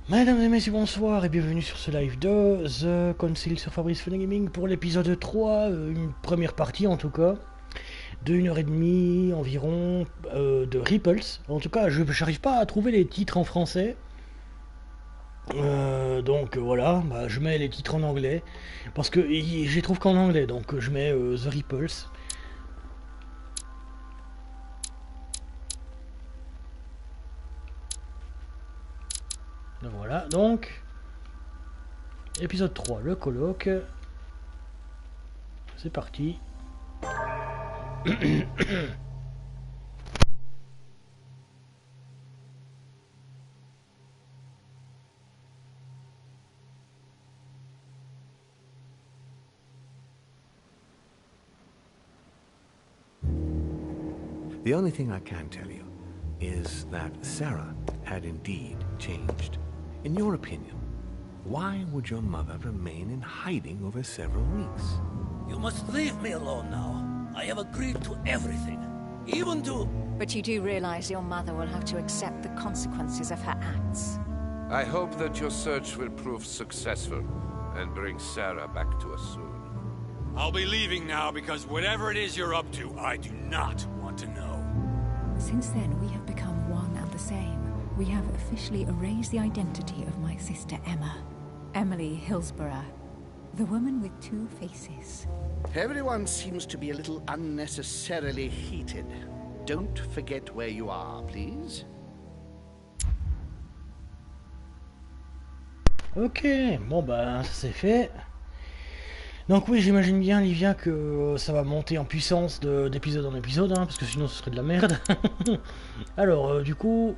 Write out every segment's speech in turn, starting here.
Mesdames et messieurs, bonsoir et bienvenue sur ce live de The Council sur Fabrice Fun&Gaming pour l'épisode 3, une première partie en tout cas, de 1h30 environ de Ripples. En tout cas, je n'arrive pas à trouver les titres en français. Donc voilà, je mets les titres en anglais, parce que je les trouve qu'en anglais, donc je mets The Ripples. Donc voilà, donc épisode 3, le colloque. C'est parti. The only thing I can tell you is that Sarah had indeed changed. In your opinion, why would your mother remain in hiding over several weeks? You must leave me alone now. I have agreed to everything, even to... But you do realize your mother will have to accept the consequences of her acts. I hope that your search will prove successful and bring Sarah back to us soon. I'll be leaving now because whatever it is you're up to, I do not want to know. Since then, we have become one and the same. We have officially erased the identity of my sister Emma. Emily Hillsborough. The woman with two faces. Everyone seems to be a little unnecessarily heated. Don't forget where you are, please. Ok, bon ça c'est fait. Donc oui, j'imagine bien, Livia, que ça va monter en puissance d'épisode en épisode, hein, parce que sinon ce serait de la merde. Alors, du coup...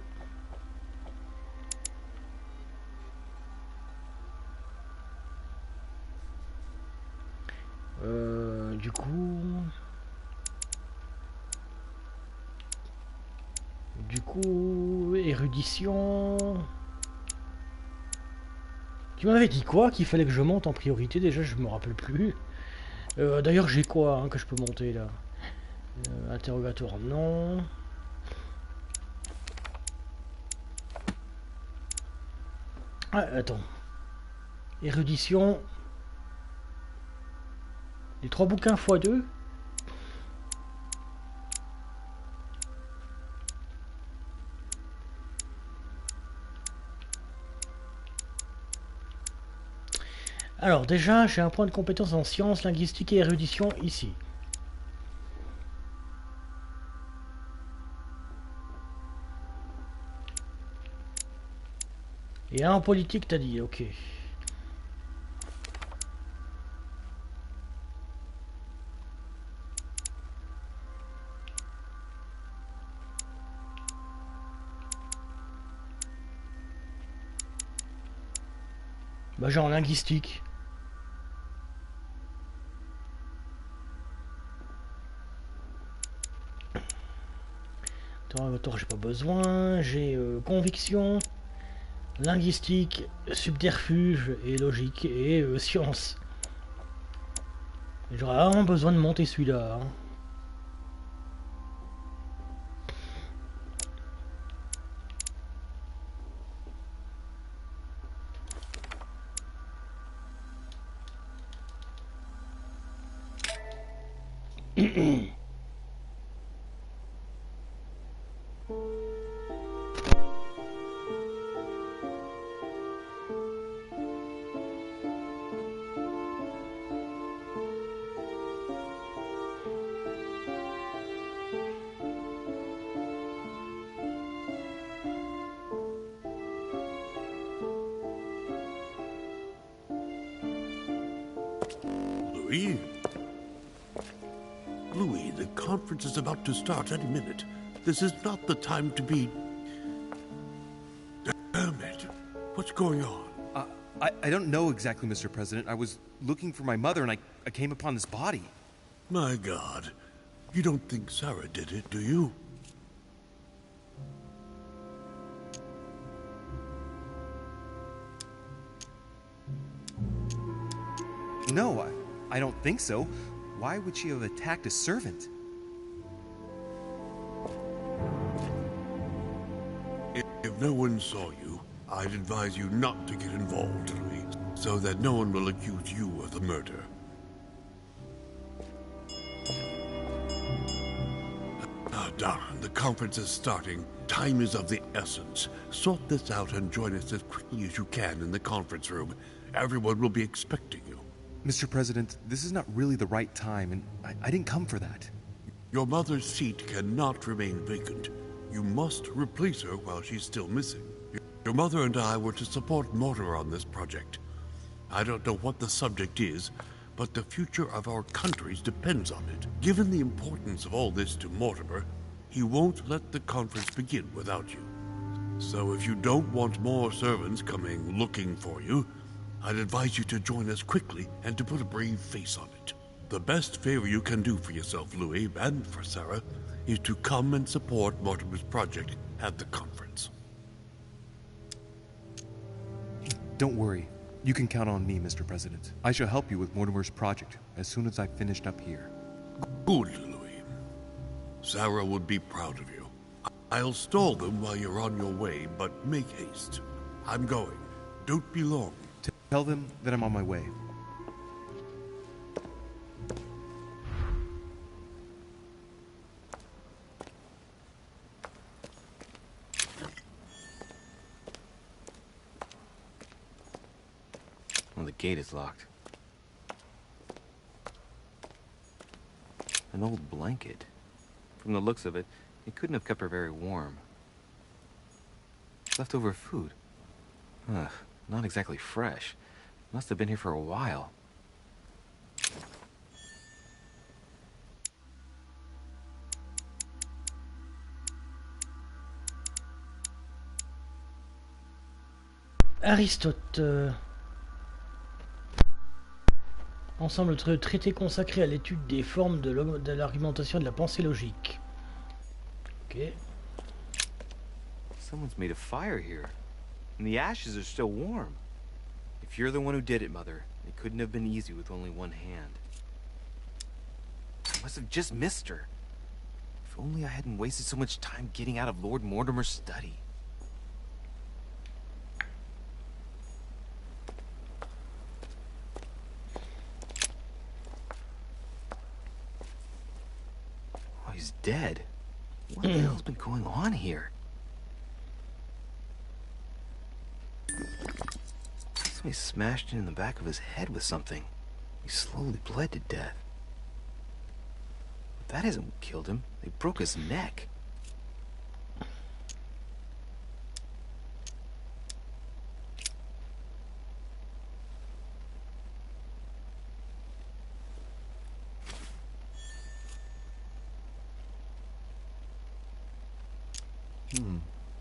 Du coup, érudition... Tu m'avais dit quoi? Qu'il fallait que je monte en priorité? Déjà, je me rappelle plus. D'ailleurs, j'ai quoi que je peux monter là? Interrogatoire, non. Ah, attends. Érudition. Les 3 bouquins x2. Alors déjà, j'ai un point de compétence en sciences, linguistique et érudition ici. Et un en politique, t'as dit, ok. J'ai en linguistique. Attends, j'ai pas besoin. J'ai conviction, linguistique, subterfuge et logique et science. J'aurais vraiment besoin de monter celui-là. Hein. Louis, the conference is about to start any minute. This is not the time to be... Damn it. What's going on? I don't know exactly, Mr. President. I was looking for my mother and I came upon this body. My God. You don't think Sarah did it, do you? No, I don't think so. Why would she have attacked a servant? If no one saw you, I'd advise you not to get involved, Louis, so that no one will accuse you of the murder. Darn, the conference is starting. Time is of the essence. Sort this out and join us as quickly as you can in the conference room. Everyone will be expecting you. Mr. President, this is not really the right time, and I didn't come for that. Your mother's seat cannot remain vacant. You must replace her while she's still missing. Your mother and I were to support Mortimer on this project. I don't know what the subject is, but the future of our countries depends on it. Given the importance of all this to Mortimer, he won't let the conference begin without you. So if you don't want more servants coming looking for you, I'd advise you to join us quickly and to put a brave face on it. The best favor you can do for yourself, Louis, and for Sarah, is to come and support Mortimer's project at the conference. Don't worry. You can count on me, Mr. President. I shall help you with Mortimer's project as soon as I've finished up here. Good, Louis. Sarah would be proud of you. I'll stall them while you're on your way, but make haste. I'm going. Don't be long. Tell them that I'm on my way. Well, the gate is locked. An old blanket. From the looks of it, it couldn't have kept her very warm. Leftover food. Ugh, not exactly fresh. Must have been here for a while. Aristote. Ensemble de traités consacrés à l'étude des formes de l'argumentation de la pensée logique. Ok. Someone's made a fire here, and the ashes are still warm. If you're the one who did it, Mother, it couldn't have been easy with only one hand. I must have just missed her. If only I hadn't wasted so much time getting out of Lord Mortimer's study. Oh, he's dead. What the hell's been going on here? Somebody smashed in the back of his head with something. He slowly bled to death. But that isn't what killed him. They broke his neck.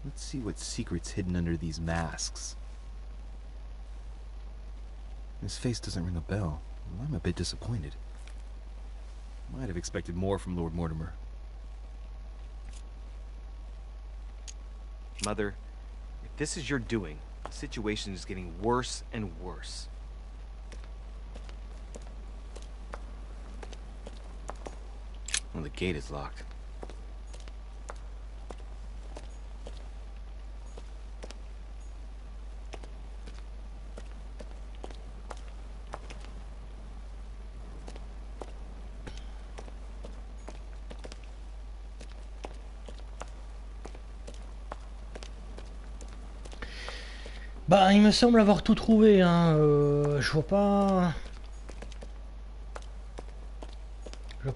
Let's see what secret's hidden under these masks. His face doesn't ring a bell. I'm a bit disappointed. Might have expected more from Lord Mortimer. Mother, if this is your doing, the situation is getting worse and worse. Well, the gate is locked. Bah, il me semble avoir tout trouvé, hein. Je vois pas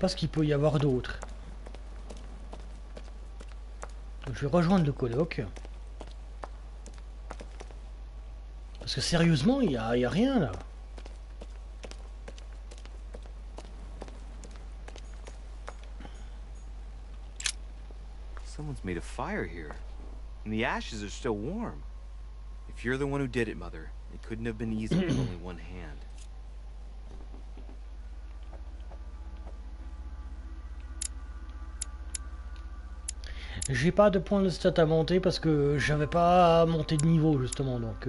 ce qu'il peut y avoir d'autre. Je vais rejoindre le colloque. Parce que sérieusement, il y a rien là. Someone's made a fire here, and the ashes are still warm. If you're the one who did it, Mother, it couldn't have been easy with only one hand. J'ai pas de points de stat à monter parce que j'avais pas monté de niveau justement, donc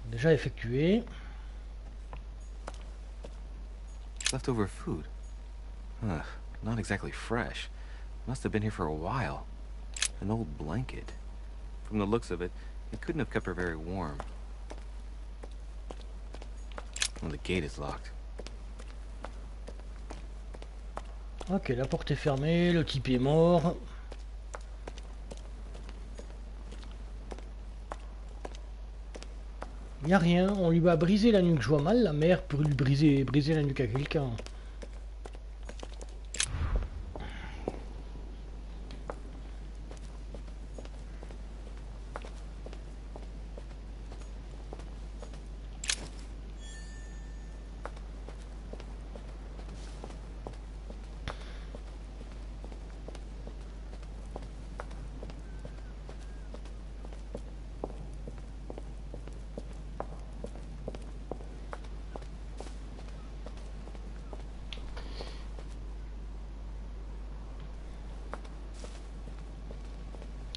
déjà effectué. Leftover food. Ugh, not exactly fresh. Must have been here for a while. An old blanket. From the looks of it, it couldn't have kept her very warm. Well, the gate is locked. Ok, la porte est fermée, le type est mort. Il n'y a rien, on lui va briser la nuque. Je vois mal la mère pour lui briser la nuque à quelqu'un.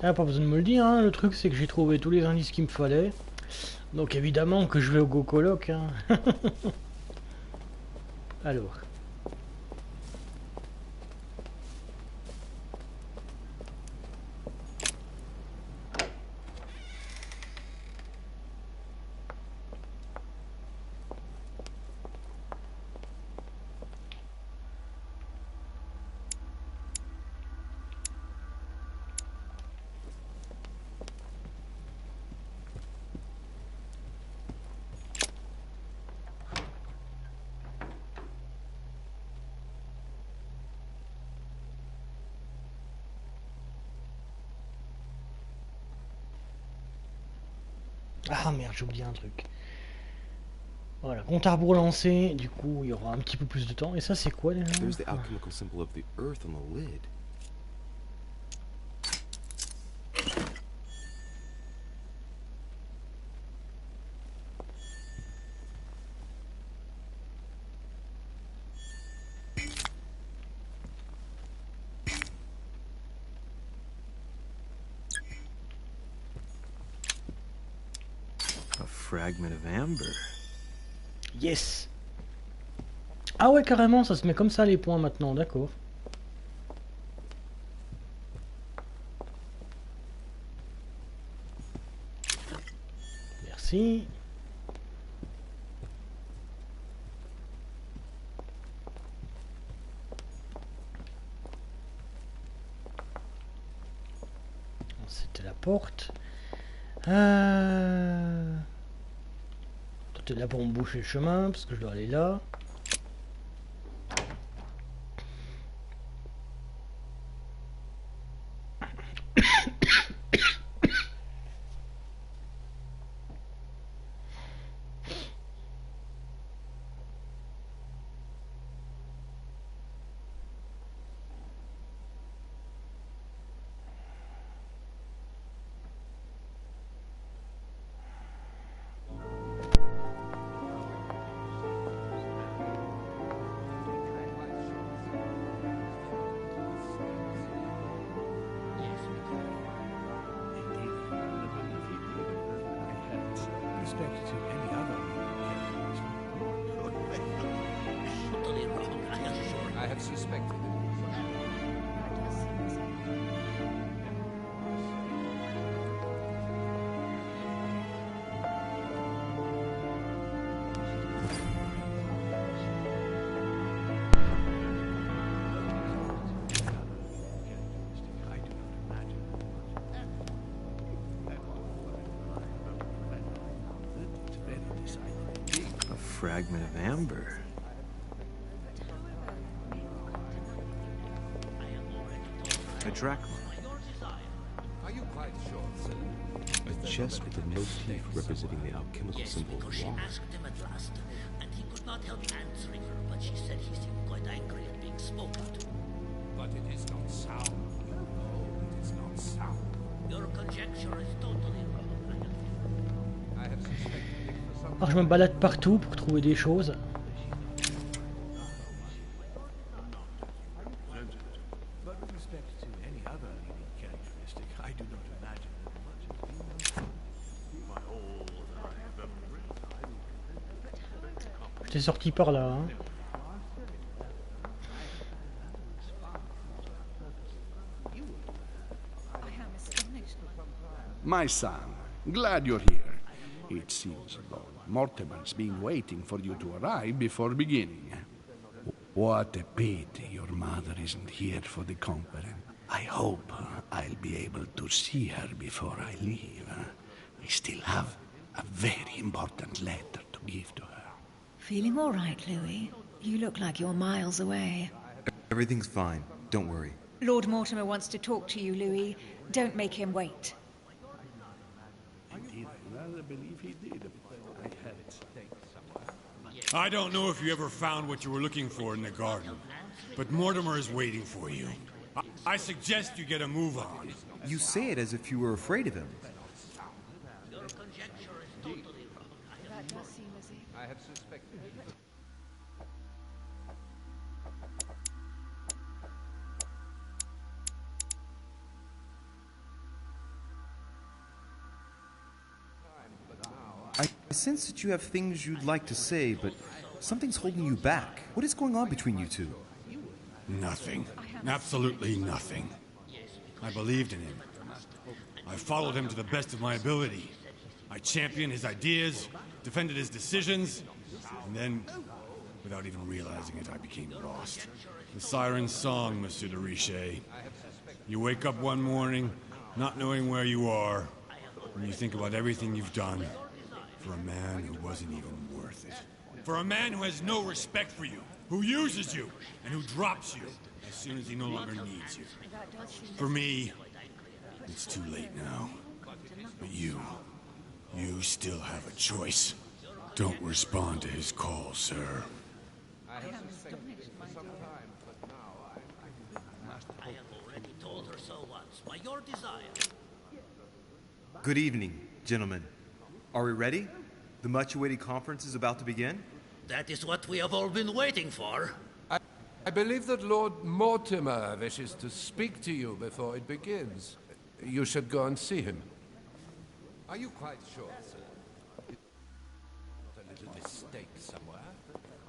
Ah, pas besoin de me le dire, hein. Le truc c'est que j'ai trouvé tous les indices qu'il me fallait. Donc évidemment que je vais au Go Coloc. Hein. Alors. Ah merde, j'ai oublié un truc. Voilà, compte à rebours lancé, du coup il y aura un petit peu plus de temps. Et ça c'est quoi déjà? There's the alchemical symbol of the earth on the lid. A fragment of amber. Yes. Ah ouais, carrément, ça se met comme ça les points maintenant, d'accord. Merci. C'était la porte. Toi t'es là pour me boucher le chemin parce que je dois aller là. I have suspected it. A fragment of amber. A drachma. Are you quite sure, sir? A chest with a motif representing the alchemical symbol of She water. asked him at last, and he could not help answering her, but she said he seemed quite angry at being spoken to. But it is not sound. You know it is not sound. Your conjecture is totally wrong. I have suspected it for some Alors je me balade partout pour trouver des choses. But with respect to any other leading characteristic, I do not imagine that much has been J'étais sorti par là. Hein. My son, glad you're here. It seems Lord Mortimer's been waiting for you to arrive before beginning. What a pity your mother isn't here for the conference. I hope I'll be able to see her before I leave. I still have a very important letter to give to her. Feeling all right, Louis? You look like you're miles away. Everything's fine. Don't worry. Lord Mortimer wants to talk to you, Louis. Don't make him wait. Indeed, I rather believe he did. I had it staked somewhere. I don't know if you ever found what you were looking for in the garden, but Mortimer is waiting for you. I suggest you get a move on. You say it as if you were afraid of him. Your conjecture is totally wrong. I have suspected. I sense that you have things you'd like to say, but something's holding you back. What is going on between you two? Nothing. Absolutely nothing. I believed in him. I followed him to the best of my ability. I championed his ideas, defended his decisions, and then, without even realizing it, I became lost. The siren's song, Monsieur de Richet. You wake up one morning, not knowing where you are, and you think about everything you've done for a man who wasn't even worth it. For a man who has no respect for you, who uses you, and who drops you as soon as he no longer needs you. For me, it's too late now. But you still have a choice. Don't respond to his call, sir. I have already told her so once, by your desire. Good evening, gentlemen. Are we ready? The much-awaited conference is about to begin? That is what we have all been waiting for. I believe that Lord Mortimer wishes to speak to you before it begins. You should go and see him. Are you quite sure, sir? Not a little mistake somewhere?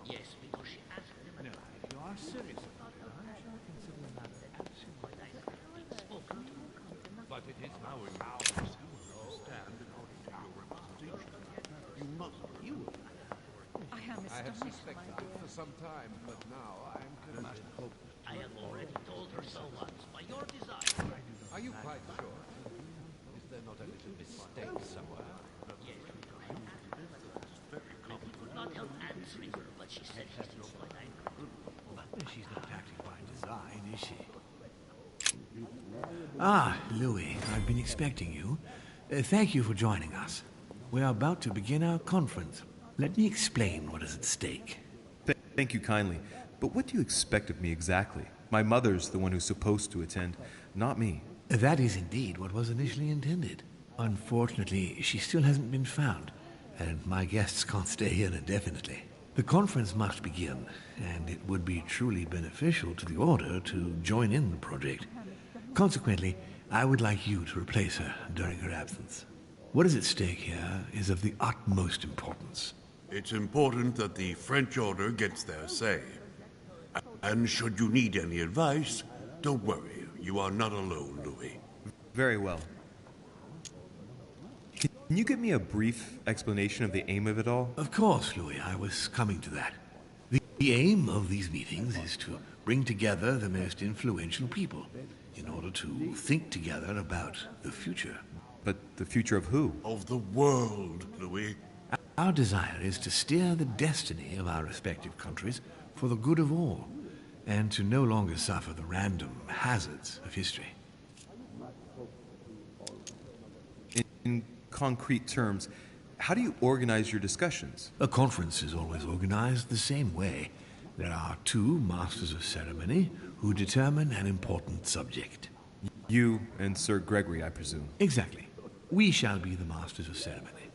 Yes, because she asked him. No, you are serious. But it is our duty to stand in order to your representation. You must. You will. I have suspected it for some time, but now I am convinced. I have already told her so once, by your desire. Are you quite sure? Is there not a little mistake somewhere? Yes, because she asked him. He could not help answering her, but she said she didn't quite angry. But she's not acting by design, is she? Ah, Louis, I've been expecting you. Thank you for joining us. We are about to begin our conference. Let me explain what is at stake. Thank you kindly. But what do you expect of me exactly? My mother's the one who's supposed to attend, not me. That is indeed what was initially intended. Unfortunately, she still hasn't been found, and my guests can't stay here indefinitely. The conference must begin, and it would be truly beneficial to the Order to join in the project. Consequently, I would like you to replace her during her absence. What is at stake here is of the utmost importance. It's important that the French Order gets their say. And should you need any advice, don't worry. You are not alone, Louis. Very well. Can you give me a brief explanation of the aim of it all? Of course, Louis. I was coming to that. The aim of these meetings is to bring together the most influential people in order to think together about the future. But the future of who? Of the world, Louis. Our desire is to steer the destiny of our respective countries for the good of all, and to no longer suffer the random hazards of history. In concrete terms, how do you organize your discussions? A conference is always organized the same way. There are two masters of ceremony who determine an important subject. You and Sir Gregory, I presume. Exactly. We shall be the masters of ceremony.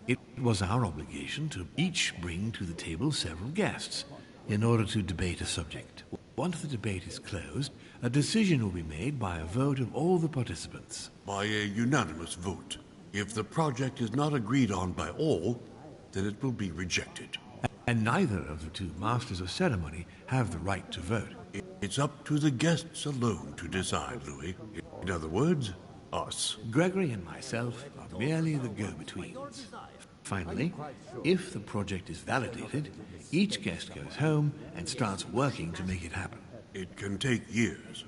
It was our obligation to each bring to the table several guests in order to debate a subject. Once the debate is closed, a decision will be made by a vote of all the participants. By a unanimous vote. If the project is not agreed on by all, then it will be rejected. And neither of the two masters of ceremony have the right to vote. It's up to the guests alone to decide, Louis. In other words, Us. Gregory and myself are merely the go-betweens. Finally, if the project is validated, each guest goes home and starts working to make it happen. It can take years.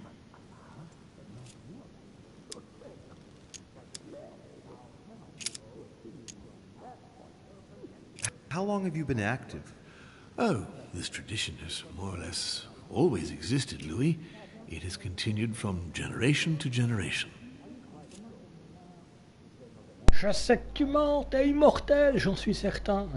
How long have you been active? Oh, this tradition has more or less always existed, Louis. It has continued from generation to generation. Je sais que tu mens, t'es immortel, j'en suis certain.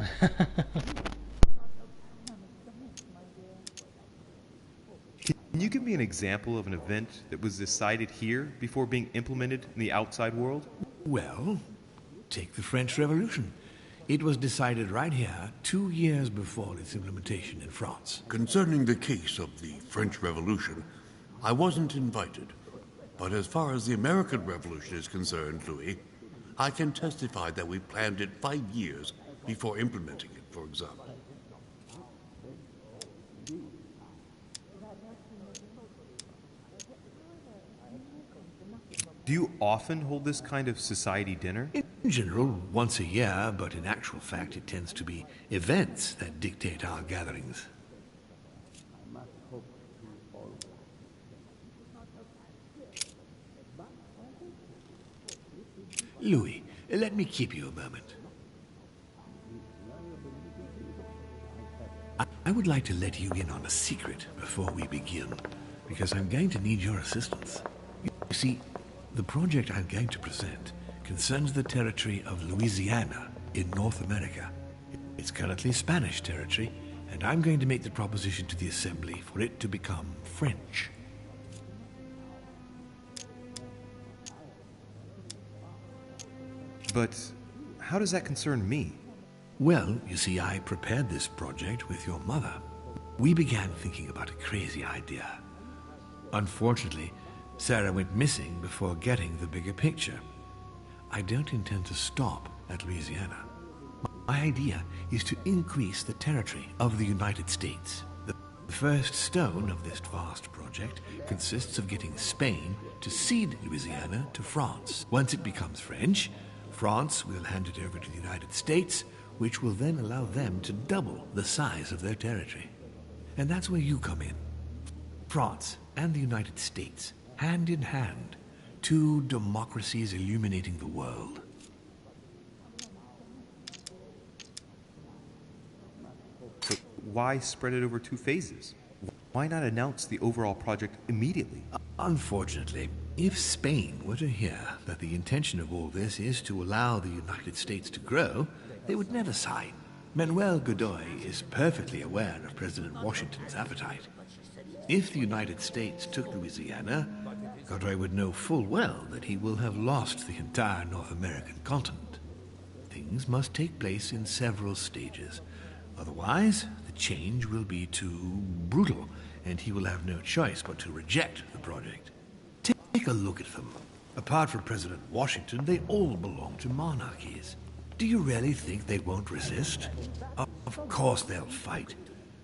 Can you give me an example of an event that was decided here before being implemented in the outside world? Well, take the French Revolution. It was decided right here 2 years before its implementation in France. Concerning the case of the French Revolution, I wasn't invited. But as far as the American Revolution is concerned, Louis, I can testify that we planned it 5 years before implementing it, for example. Do you often hold this kind of society dinner? In general, once a year, but in actual fact it tends to be events that dictate our gatherings. Louis, let me keep you a moment. I would like to let you in on a secret before we begin, because I'm going to need your assistance. You see, the project I'm going to present concerns the territory of Louisiana in North America. It's currently Spanish territory, and I'm going to make the proposition to the Assembly for it to become French. But how does that concern me? Well, you see, I prepared this project with your mother. We began thinking about a crazy idea. Unfortunately, Sarah went missing before getting the bigger picture. I don't intend to stop at Louisiana. My idea is to increase the territory of the United States. The first stone of this vast project consists of getting Spain to cede Louisiana to France. Once it becomes French, France will hand it over to the United States, which will then allow them to double the size of their territory. And that's where you come in. France and the United States, hand in hand, two democracies illuminating the world. But why spread it over 2 phases? Why not announce the overall project immediately? Unfortunately, if Spain were to hear that the intention of all this is to allow the United States to grow, they would never sign. Manuel Godoy is perfectly aware of President Washington's appetite. If the United States took Louisiana, Godoy would know full well that he will have lost the entire North American continent. Things must take place in several stages. Otherwise, the change will be too brutal, and he will have no choice but to reject the project. Take a look at them. Apart from President Washington, they all belong to monarchies. Do you really think they won't resist? Of course they'll fight,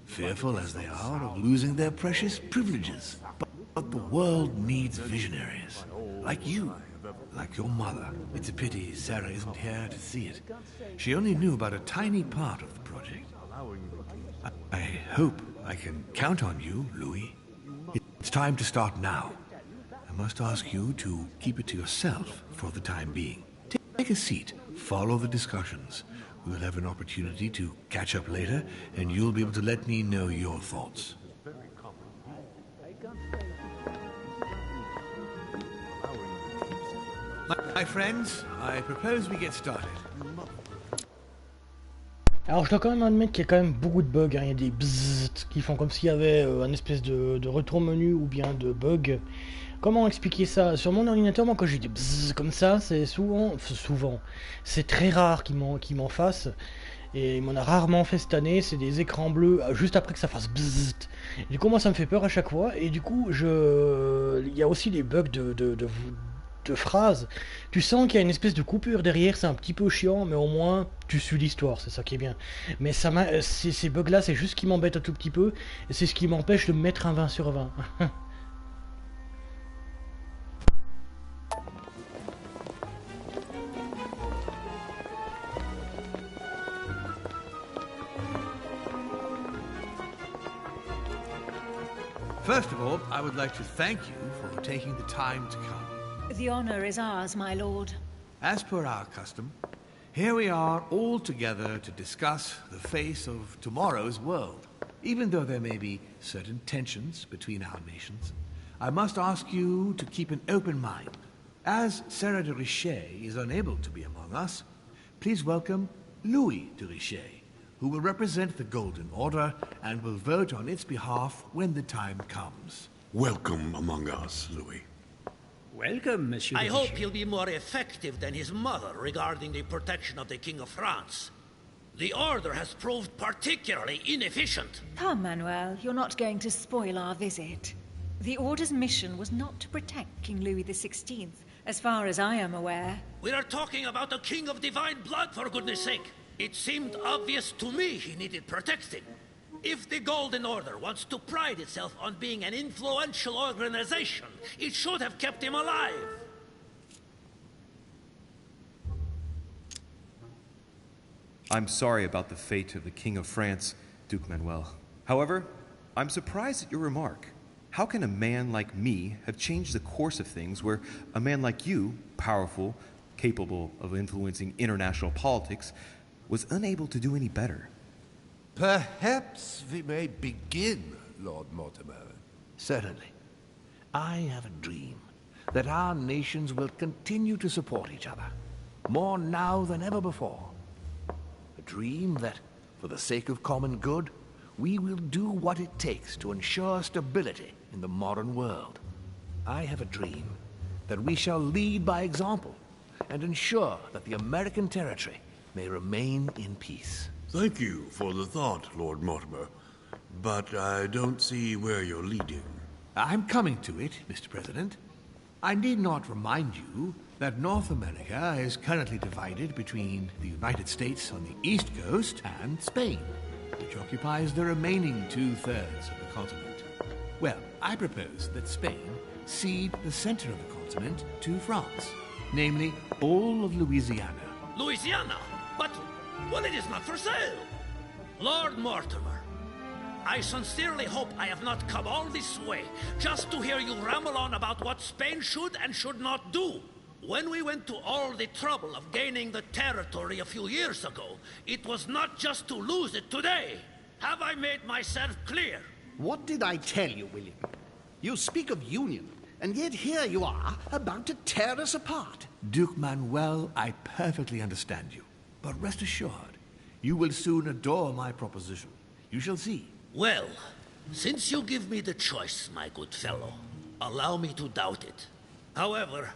fearful as they are of losing their precious privileges. But the world needs visionaries, like you, like your mother. It's a pity Sarah isn't here to see it. She only knew about a tiny part of the project. I hope I can count on you, Louis. It's time to start now. I must ask you to keep it to yourself for the time being. Take a seat, follow the discussions. We'll have an opportunity to catch up later, and you'll be able to let me know your thoughts. My friends, I propose we get started. Alors je dois quand même admettre qu'il y a quand même beaucoup de bugs, hein. Il y a des bzzzt qui font comme s'il y avait un espèce de retour menu ou bien de bug. Comment expliquer ça? Sur mon ordinateur, moi quand j'ai des bzzz comme ça, c'est souvent, c'est très rare qu'il m'en fasse. Et il m'en a rarement fait cette année, c'est des écrans bleus juste après que ça fasse bzzzt. Du coup moi ça me fait peur à chaque fois, et du coup il y a aussi des bugs de phrases. Tu sens qu'il y a une espèce de coupure derrière, c'est un petit peu chiant, mais au moins tu suis l'histoire, c'est ça qui est bien. Mais ces bugs là, c'est juste ce qui m'embête un tout petit peu, et c'est ce qui m'empêche de me mettre un 20 sur 20. First of all, I would like to thank you for taking the time to come. The honor is ours, my lord. As per our custom, here we are all together to discuss the face of tomorrow's world. Even though there may be certain tensions between our nations, I must ask you to keep an open mind. As Sarah de Richet is unable to be among us, please welcome Louis de Richet, who will represent the Golden Order and will vote on its behalf when the time comes. Welcome among us, Louis. Welcome, Monsieur. I hope he'll be more effective than his mother regarding the protection of the King of France. The Order has proved particularly inefficient. Come, Manuel, you're not going to spoil our visit. The Order's mission was not to protect King Louis XVI, as far as I am aware. We are talking about a king of divine blood, for goodness sake. It seemed obvious to me he needed protecting. If the Golden Order wants to pride itself on being an influential organization, it should have kept him alive. I'm sorry about the fate of the King of France, Duke Manuel. However, I'm surprised at your remark. How can a man like me have changed the course of things where a man like you, powerful, capable of influencing international politics, was unable to do any better? Perhaps we may begin, Lord Mortimer. Certainly. I have a dream that our nations will continue to support each other, more now than ever before. A dream that, for the sake of common good, we will do what it takes to ensure stability in the modern world. I have a dream that we shall lead by example and ensure that the American territory may remain in peace. Thank you for the thought, Lord Mortimer, but I don't see where you're leading. I'm coming to it, Mr. President. I need not remind you that North America is currently divided between the United States on the east coast and Spain, which occupies the remaining 2/3 of the continent. Well, I propose that Spain cede the center of the continent to France, namely all of Louisiana. Louisiana? But, well, it is not for sale. Lord Mortimer, I sincerely hope I have not come all this way just to hear you ramble on about what Spain should and should not do. When we went to all the trouble of gaining the territory a few years ago, it was not just to lose it today. Have I made myself clear? What did I tell you, William? You speak of union, and yet here you are, about to tear us apart. Duke Manuel, I perfectly understand you. But rest assured, you will soon adore my proposition. You shall see. Well, since you give me the choice, my good fellow, allow me to doubt it. However,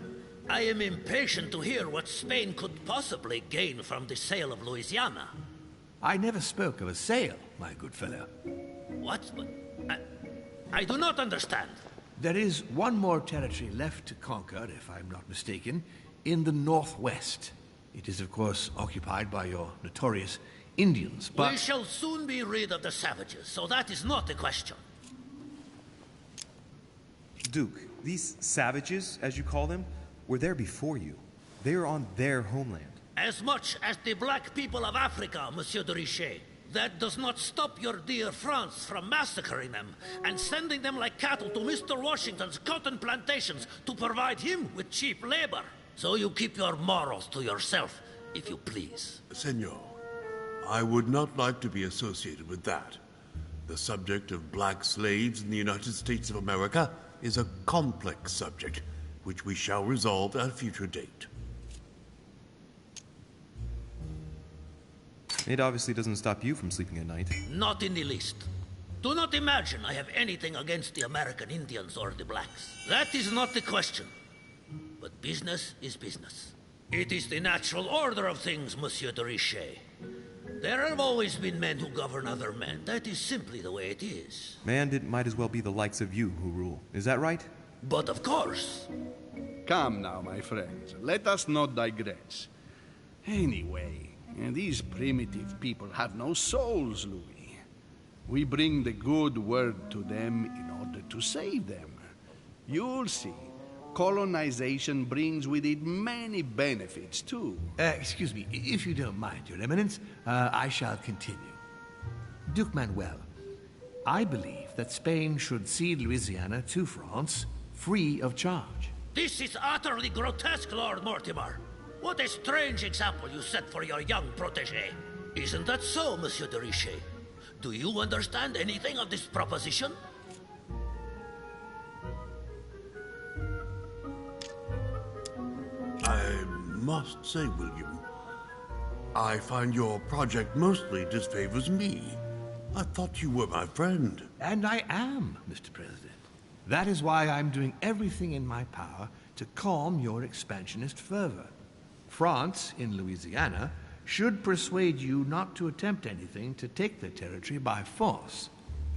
I am impatient to hear what Spain could possibly gain from the sale of Louisiana. I never spoke of a sale, my good fellow. What? I do not understand. There is one more territory left to conquer, if I'm not mistaken, in the northwest. It is, of course, occupied by your notorious Indians, but... We shall soon be rid of the savages, so that is not the question. Duke, these savages, as you call them, were there before you. They are on their homeland. As much as the black people of Africa, Monsieur de Richet. That does not stop your dear France from massacring them and sending them like cattle to Mr. Washington's cotton plantations to provide him with cheap labor. So you keep your morals to yourself, if you please. Senor, I would not like to be associated with that. The subject of black slaves in the United States of America is a complex subject, which we shall resolve at a future date. It obviously doesn't stop you from sleeping at night. Not in the least. Do not imagine I have anything against the American Indians or the blacks. That is not the question. But business is business. It is the natural order of things, Monsieur de Richet. There have always been men who govern other men. That is simply the way it is. And it might as well be the likes of you who rule. Is that right? But of course. Come now, my friends. Let us not digress. Anyway, these primitive people have no souls, Louis. We bring the good word to them in order to save them. You'll see. Colonization brings with it many benefits, too. Excuse me, if you don't mind, Your Eminence, I shall continue. Duke Manuel, I believe that Spain should cede Louisiana to France, free of charge. This is utterly grotesque, Lord Mortimer. What a strange example you set for your young protégé. Isn't that so, Monsieur de Richet? Do you understand anything of this proposition? I must say, William, I find your project mostly disfavors me. I thought you were my friend. And I am, Mr. President. That is why I'm doing everything in my power to calm your expansionist fervor. France, in Louisiana, should persuade you not to attempt anything to take the territory by force.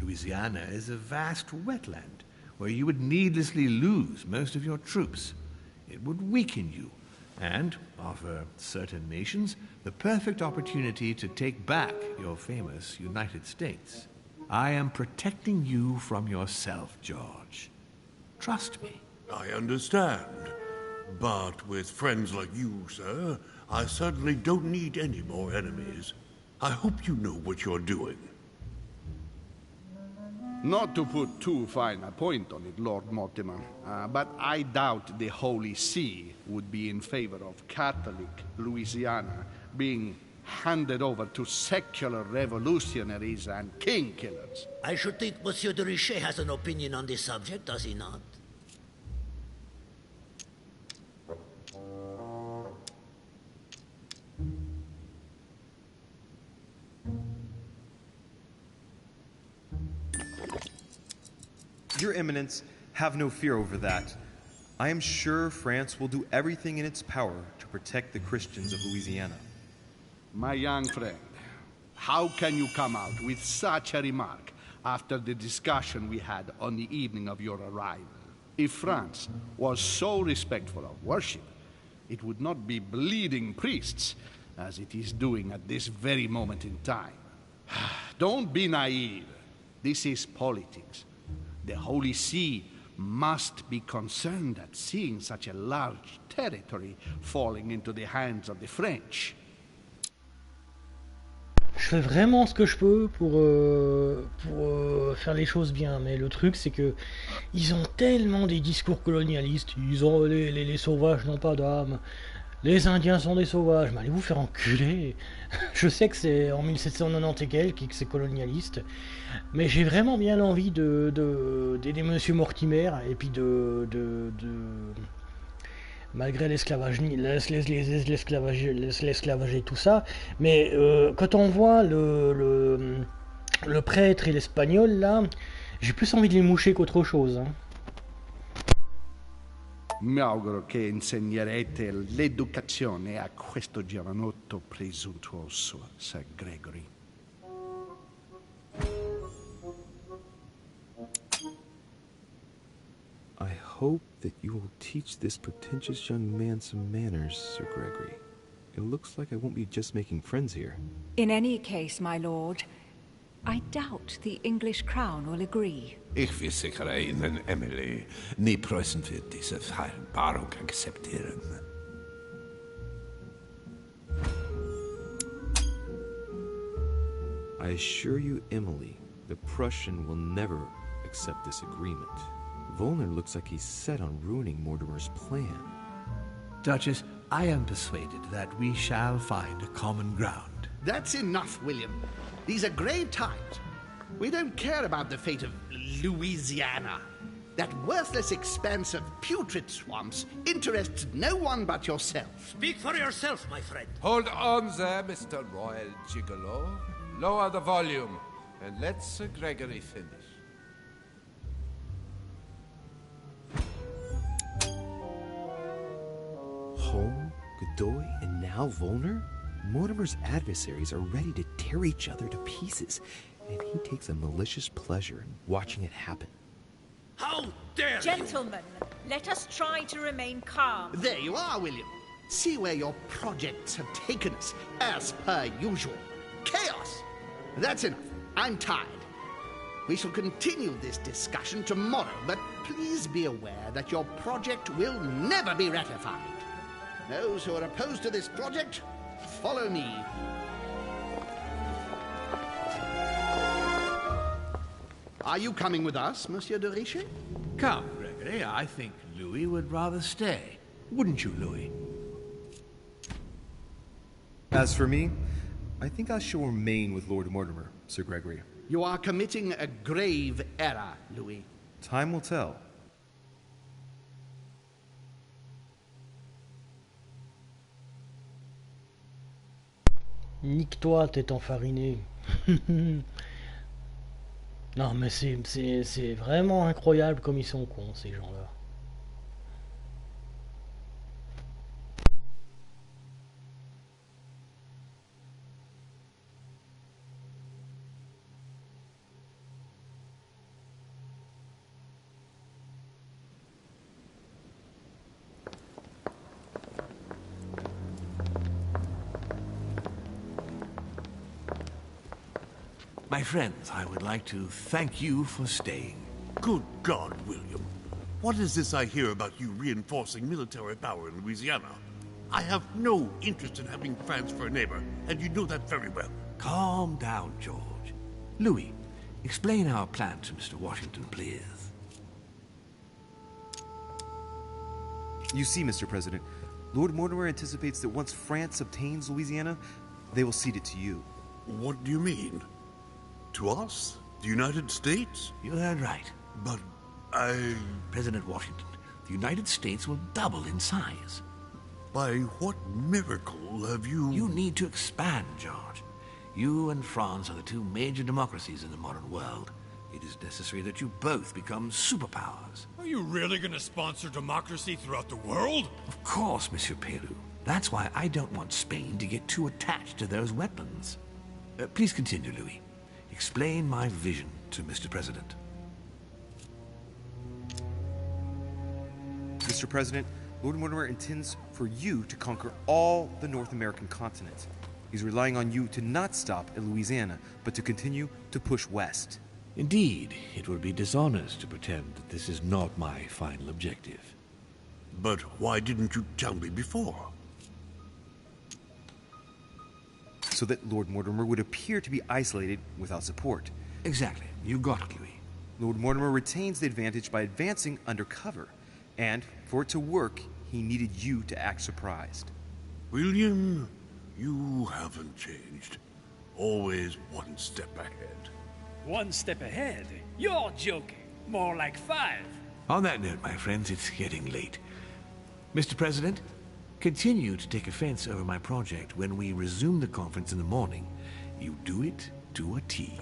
Louisiana is a vast wetland where you would needlessly lose most of your troops. It would weaken you and offer certain nations the perfect opportunity to take back your famous United States. I am protecting you from yourself, George. Trust me. I understand. But with friends like you, sir, I certainly don't need any more enemies. I hope you know what you're doing. Not to put too fine a point on it, Lord Mortimer, but I doubt the Holy See would be in favor of Catholic Louisiana being handed over to secular revolutionaries and king killers. I should think Monsieur de Richet has an opinion on this subject, does he not? Your Eminence, have no fear over that. I am sure France will do everything in its power to protect the Christians of Louisiana. My young friend, how can you come out with such a remark after the discussion we had on the evening of your arrival? If France was so respectful of worship, it would not be bleeding priests as it is doing at this very moment in time. Don't be naive. This is politics. The Holy See must be concerned at seeing such a large territory falling into the hands of the French. Je fais vraiment ce que je peux pour faire les choses bien, mais le truc c'est que ils ont tellement des discours colonialistes, ils ont les sauvages n'ont pas d'âme, les Indiens sont des sauvages, mais allez vous faire enculer. Je sais que c'est en 1790 et quelques et que c'est colonialiste, mais j'ai vraiment bien envie d'aider Monsieur Mortimer et puis malgré l'esclavage et tout ça, mais quand on voit le prêtre et l'espagnol là, j'ai plus envie de les moucher qu'autre chose. Hein. Mi auguro che insegnerete l'educazione a questo giovanotto presuntuoso, Sir Gregory. I hope that you will teach this pretentious young man some manners, Sir Gregory. It looks like I won't be just making friends here. In any case, my lord, I doubt the English crown will agree. Ich versichere Ihnen, Emily, nie Preußen wird diese Vereinbarung akzeptieren. I assure you, Emily, the Prussian will never accept this agreement. Volner looks like he's set on ruining Mortimer's plan. Duchess, I am persuaded that we shall find a common ground. That's enough, William. These are grave times. We don't care about the fate of Louisiana. That worthless expanse of putrid swamps interests no one but yourself. Speak for yourself, my friend. Hold on there, Mr. Royal Gigolo. Lower the volume, and let Sir Gregory finish. Home, Godoy, and now Volner? Mortimer's adversaries are ready to tear each other to pieces, and he takes a malicious pleasure in watching it happen. How dare Gentlemen, let us try to remain calm. There you are, William. See where your projects have taken us, as per usual. Chaos! That's enough. I'm tired. We shall continue this discussion tomorrow, but please be aware that your project will never be ratified. Those who are opposed to this project, follow me. Are you coming with us, Monsieur de Richet? Come, Gregory, I think Louis would rather stay. Wouldn't you, Louis? As for me, I think I shall remain with Lord Mortimer, Sir Gregory. You are committing a grave error, Louis. Time will tell. Nique-toi, tête enfarinée. Non, mais c'est vraiment incroyable comme ils sont cons, ces gens-là. My friends, I would like to thank you for staying. Good God, William. What is this I hear about you reinforcing military power in Louisiana? I have no interest in having France for a neighbor, and you know that very well. Calm down, George. Louis, explain our plan to Mr. Washington, please. You see, Mr. President, Lord Mortimer anticipates that once France obtains Louisiana, they will cede it to you. What do you mean? To us? The United States? You heard right. But President Washington, the United States will double in size. By what miracle have you... You need to expand, George. You and France are the two major democracies in the modern world. It is necessary that you both become superpowers. Are you really going to sponsor democracy throughout the world? Of course, Monsieur Pérou. That's why I don't want Spain to get too attached to those weapons. Please continue, Louis. Explain my vision to Mr. President. Mr. President, Lord Mortimer intends for you to conquer all the North American continent. He's relying on you to not stop at Louisiana, but to continue to push west. Indeed, it would be dishonest to pretend that this is not my final objective. But why didn't you tell me before? So that Lord Mortimer would appear to be isolated without support. Exactly. You got it, Louis. Lord Mortimer retains the advantage by advancing undercover. And for it to work, he needed you to act surprised. William, you haven't changed. Always one step ahead. One step ahead? You're joking. More like 5. On that note, my friends, it's getting late. Mr. President, continue to take offense over my project when we resume the conference in the morning. You do it to a T.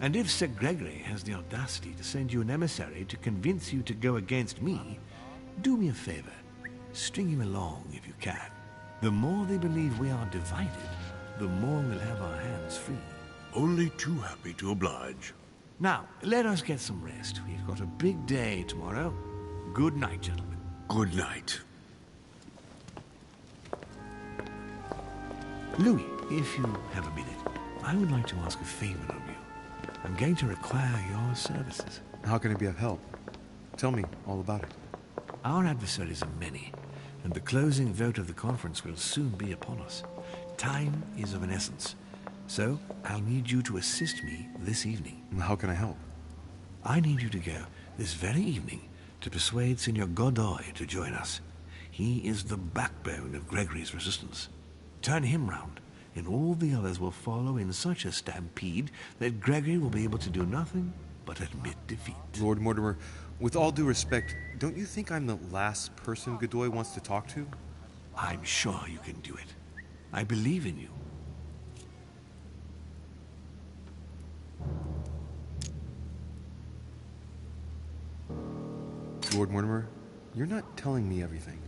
And if Sir Gregory has the audacity to send you an emissary to convince you to go against me, do me a favor. String him along if you can. The more they believe we are divided, the more we'll have our hands free. Only too happy to oblige. Now, let us get some rest. We've got a big day tomorrow. Good night, gentlemen. Good night. Louis, if you have a minute, I would like to ask a favor of you. I'm going to require your services. How can I be of help? Tell me all about it. Our adversaries are many, and the closing vote of the conference will soon be upon us. Time is of an essence, so I'll need you to assist me this evening. How can I help? I need you to go this very evening to persuade Signor Godoy to join us. He is the backbone of Gregory's resistance. Turn him round, and all the others will follow in such a stampede that Gregory will be able to do nothing but admit defeat. Lord Mortimer, with all due respect, don't you think I'm the last person Godoy wants to talk to? I'm sure you can do it. I believe in you. Lord Mortimer, you're not telling me everything.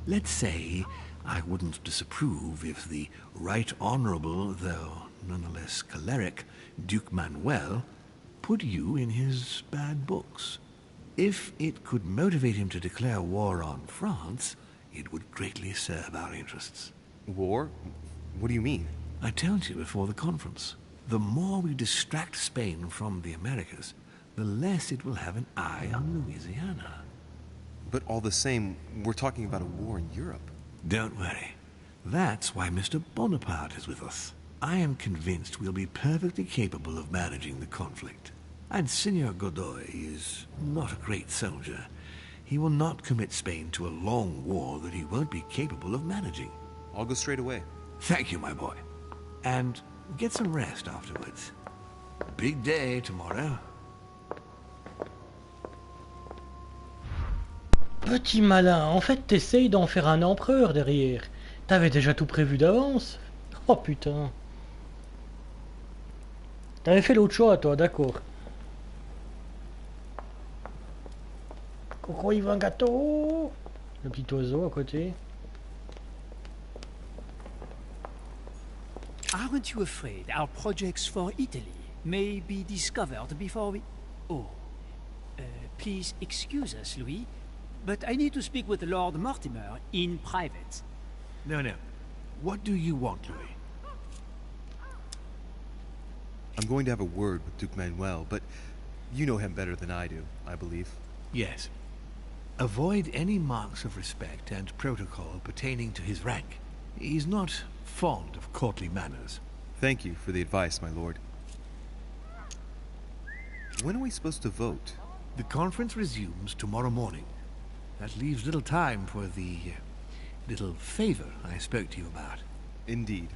Let's say I wouldn't disapprove if the Right Honorable, though nonetheless choleric, Duke Manuel put you in his bad books. If it could motivate him to declare war on France, it would greatly serve our interests. War? What do you mean? I told you before the conference. The more we distract Spain from the Americas, the less it will have an eye on Louisiana. But all the same, we're talking about a war in Europe. Don't worry. That's why Mr. Bonaparte is with us. I am convinced we'll be perfectly capable of managing the conflict. And Signor Godoy is not a great soldier. He will not commit Spain to a long war that he won't be capable of managing. I'll go straight away. Thank you, my boy. And get some rest afterwards. Big day tomorrow. Petit malin, en fait t'essayes d'en faire un empereur derrière. T'avais déjà tout prévu d'avance. Oh putain. T'avais fait l'autre choix toi, d'accord. Coco il veut un gâteau. Le petit oiseau à côté. Aren't you afraid our projects for Italy may be discovered before we... Oh. Please excuse us, Louis, but I need to speak with Lord Mortimer in private. No. What do you want, Louis? I'm going to have a word with Duke Manuel, but you know him better than I do, I believe. Yes. Avoid any marks of respect and protocol pertaining to his rank. He's not fond of courtly manners. Thank you for the advice, my lord. When are we supposed to vote? The conference resumes tomorrow morning. That leaves little time for the little favor I spoke to you about. Indeed.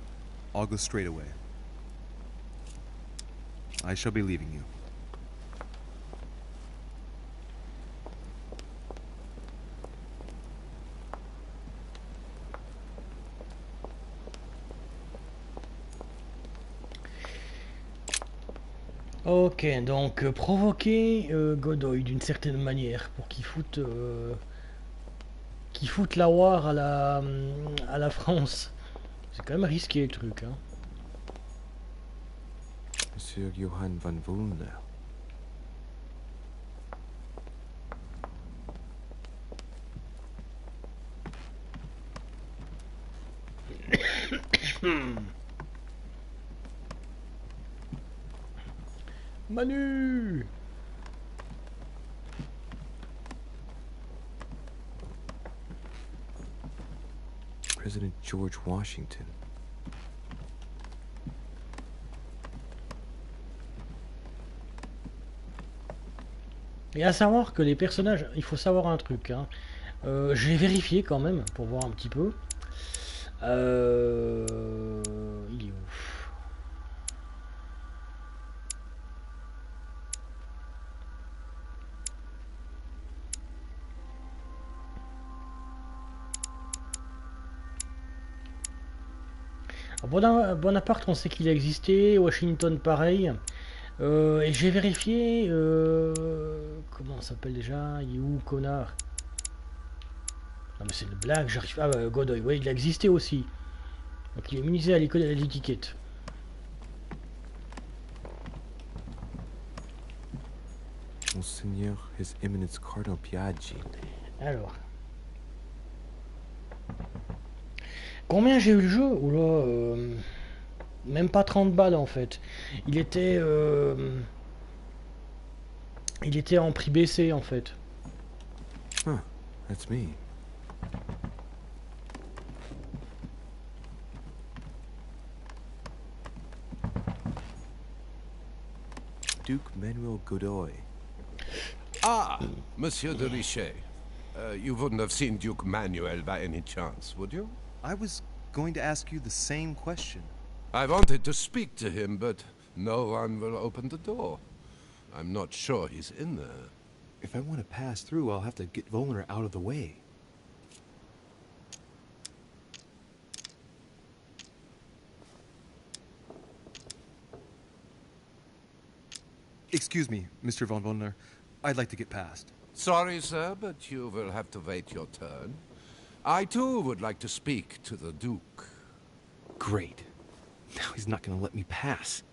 I'll go straight away. I shall be leaving you. Ok, donc provoquer Godoy d'une certaine manière pour qu'il foute la war à la France. C'est quand même risqué le truc, hein. Monsieur Johann van Vulner. Manu! President George Washington. Et à savoir que les personnages, il faut savoir un truc, hein. J'ai vérifié quand même pour voir un petit peu. Il est où? Bonaparte, on sait qu'il a existé. Washington, pareil. Et j'ai vérifié. Comment on s'appelle déjà? Il est où, connard? Non, mais c'est une blague, j'arrive. Ah, bah, Godoy, ouais, il a existé aussi. Donc il est ministre à l'étiquette. Monseigneur, His Eminence Cardinal Piaggi. Alors. Combien j'ai eu le jeu? Oula, même pas 30 balles en fait. Il était en prix baissé en fait. Huh, that's me. Duke Manuel Godoy. Ah, Monsieur de Richet. You wouldn't have seen Duke Manuel by any chance, would you? I was going to ask you the same question. I wanted to speak to him, but no one will open the door. I'm not sure he's in there. If I want to pass through, I'll have to get Volner out of the way. Excuse me, Mr. von Volner. I'd like to get past. Sorry, sir, but you will have to wait your turn. I, too, would like to speak to the Duke. Great. Now he's not going to let me pass.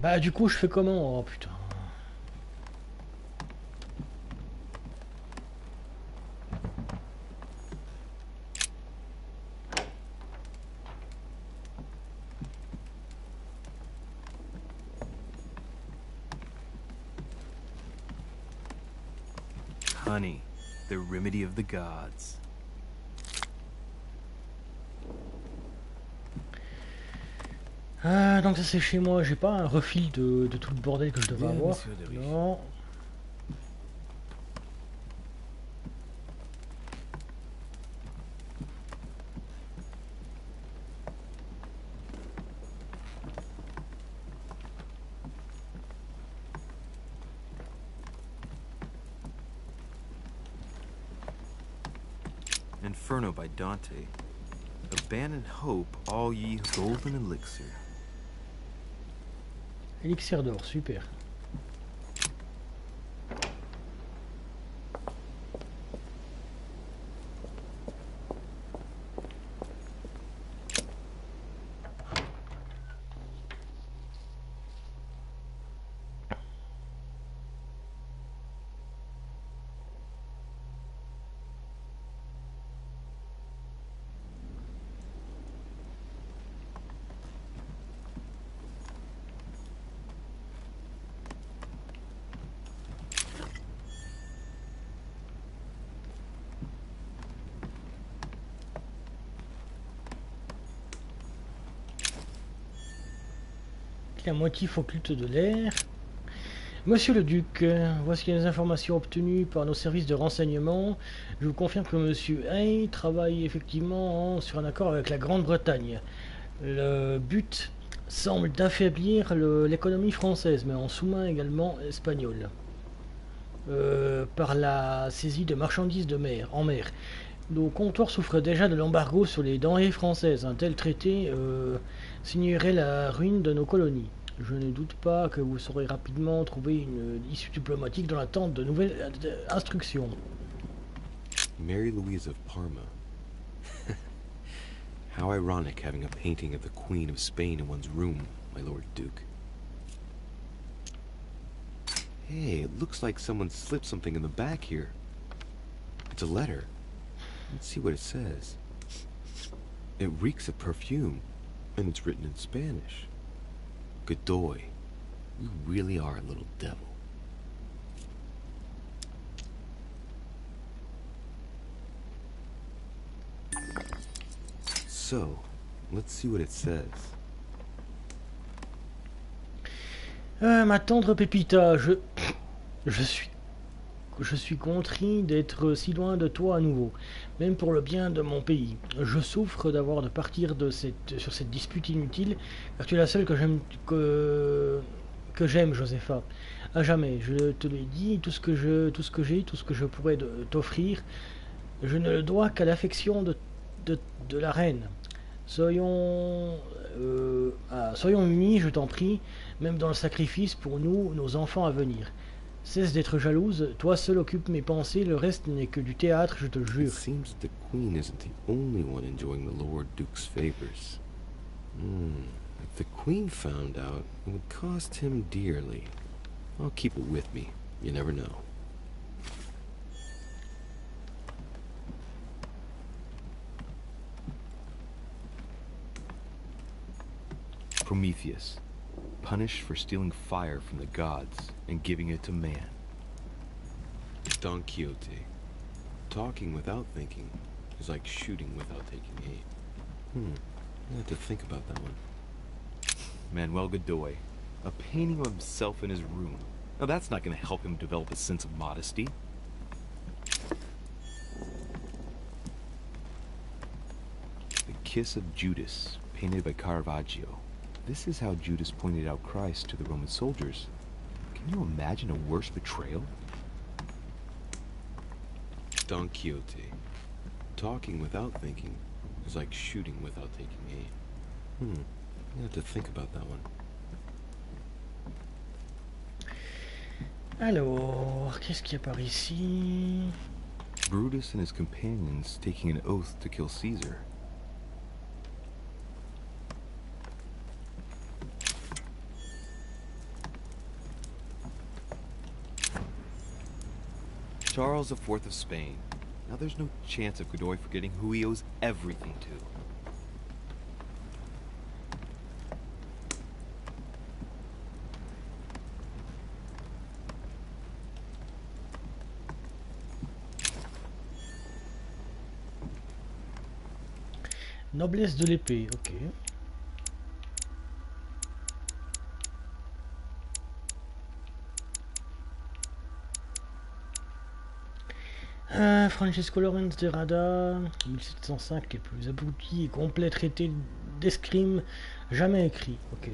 Bah du coup je fais comment? Oh putain. Honey, the remedy of the gods. Donc ça c'est chez moi, j'ai pas un refil de tout le bordel que je devrais avoir. Non. Inferno by Dante. Abandon hope, all ye golden elixir. Elixir d'or, super. Un motif occulte de l'air. Monsieur le Duc, voici les informations obtenues par nos services de renseignement. Je vous confirme que Monsieur Hay travaille effectivement sur un accord avec la Grande-Bretagne. Le but semble d'affaiblir l'économie française, mais en sous-main également espagnole, par la saisie de marchandises en mer. Nos comptoirs souffrent déjà de l'embargo sur les denrées françaises. Un tel traité signerait la ruine de nos colonies. Je ne doute pas que vous saurez rapidement trouver une issue diplomatique dans l'attente de nouvelles instructions. Mary Louise of Parma. How ironic having a painting of the Queen of Spain in one's room, my Lord Duke. Hey, it looks like someone slipped something in the back here. It's a letter. Let's see what it says. It reeks of perfume, and it's written in Spanish. Godoy, you really are a little devil. So, let's see what it says. Ma tendre Pépita, je suis contrit d'être si loin de toi à nouveau, même pour le bien de mon pays. Je souffre d'avoir de partir sur cette dispute inutile, car tu es la seule que j'aime, Josepha. À jamais, je te l'ai dit, tout ce que j'ai, tout ce que je pourrais t'offrir, je ne le dois qu'à l'affection de la reine. Soyons unis, je t'en prie, même dans le sacrifice pour nous, nos enfants à venir. Cesse d'être jalouse, toi seul occupe mes pensées, le reste n'est que du théâtre, je te jure. It seems that the Queen isn't the only one enjoying the Lord Duke's favors. If the Queen found out, it would cost him dearly. I'll keep it with me. You never know. Prometheus, punished for stealing fire from the gods and giving it to man. Don Quixote, talking without thinking is like shooting without taking aim. I have to think about that one. Manuel Godoy, a painting of himself in his room. Now that's not going to help him develop a sense of modesty. The Kiss of Judas, painted by Caravaggio. This is how Judas pointed out Christ to the Roman soldiers. Can you imagine a worse betrayal? Don Quixote, talking without thinking is like shooting without taking aim. I have to think about that one. Alors, qu'est-ce qu'il y a par ici? Brutus and his companions taking an oath to kill Caesar. Charles IV of Spain. Now there's no chance of Godoy forgetting who he owes everything to. Noblesse de l'épée, ok. Francesco Lorenz de Rada, 1705, les plus aboutis et complets traités d'escrime jamais écrits. Ok.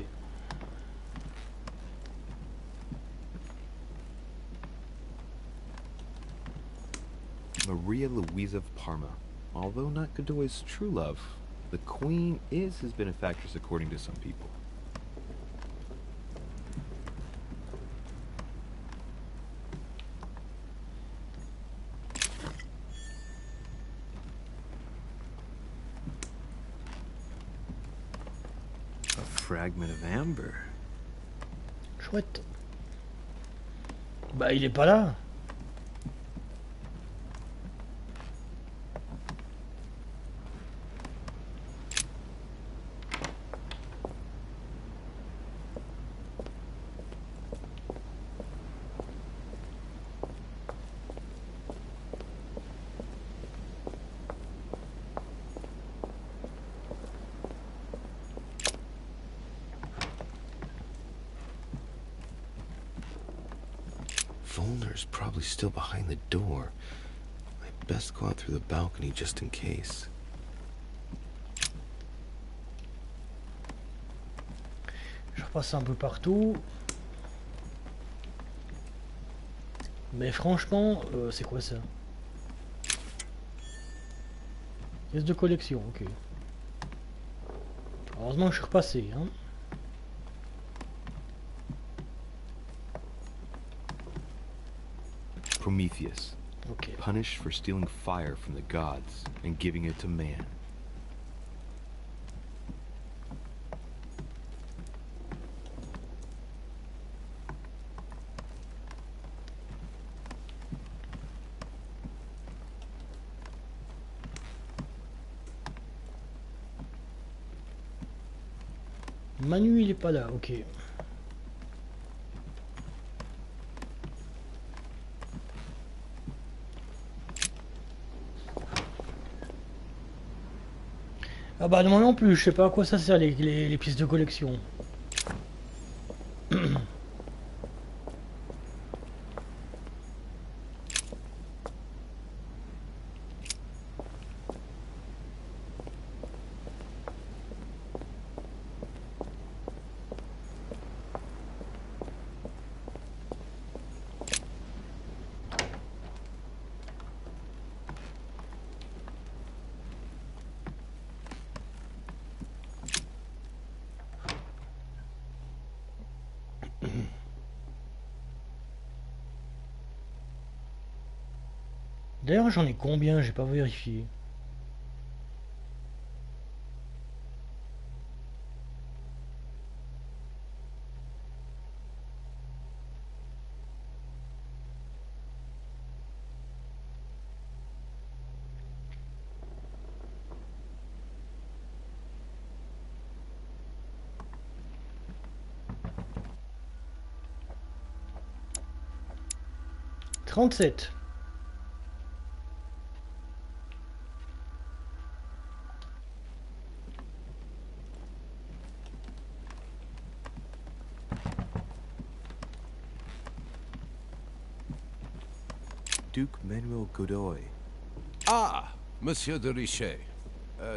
Maria Louisa of Parma. Although not Godoy's true love, the queen is his benefactress according to some people. A fragment of amber. Chouette. Bah il est pas là. Volner's probably still behind the door. I'd best go out through the balcony just in case. Je repasse un peu partout. Mais franchement, c'est quoi ça? Pièce de collection, ok. Heureusement que je suis repassé, hein. Prometheus, okay. Punished for stealing fire from the gods and giving it to man. Manu il est pas là, ok. Ah bah moi non plus, je sais pas à quoi ça sert les pièces de collection. D'ailleurs j'en ai combien, j'ai pas vérifié. Trente-sept. Duke Manuel Godoy. Ah, Monsieur de Richet.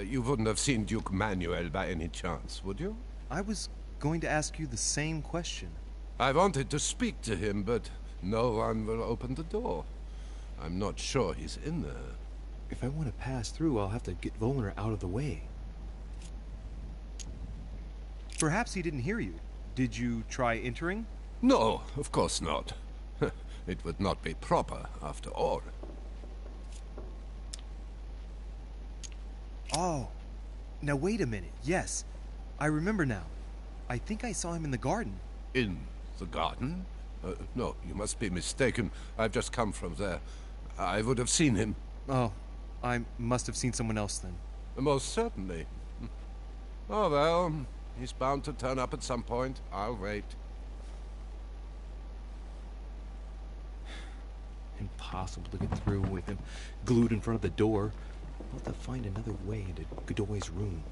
You wouldn't have seen Duke Manuel by any chance, would you? I was going to ask you the same question. I wanted to speak to him, but no one will open the door. I'm not sure he's in there. If I want to pass through, I'll have to get Volner out of the way. Perhaps he didn't hear you. Did you try entering? No, of course not. It would not be proper, after all. Oh, now wait a minute. Yes, I remember now. I think I saw him in the garden. In the garden? No, you must be mistaken. I've just come from there. I would have seen him. Oh, I must have seen someone else then. Most certainly. Oh well, he's bound to turn up at some point. I'll wait. Impossible to get through with him glued in front of the door. I'll have to find another way into Godoy's room.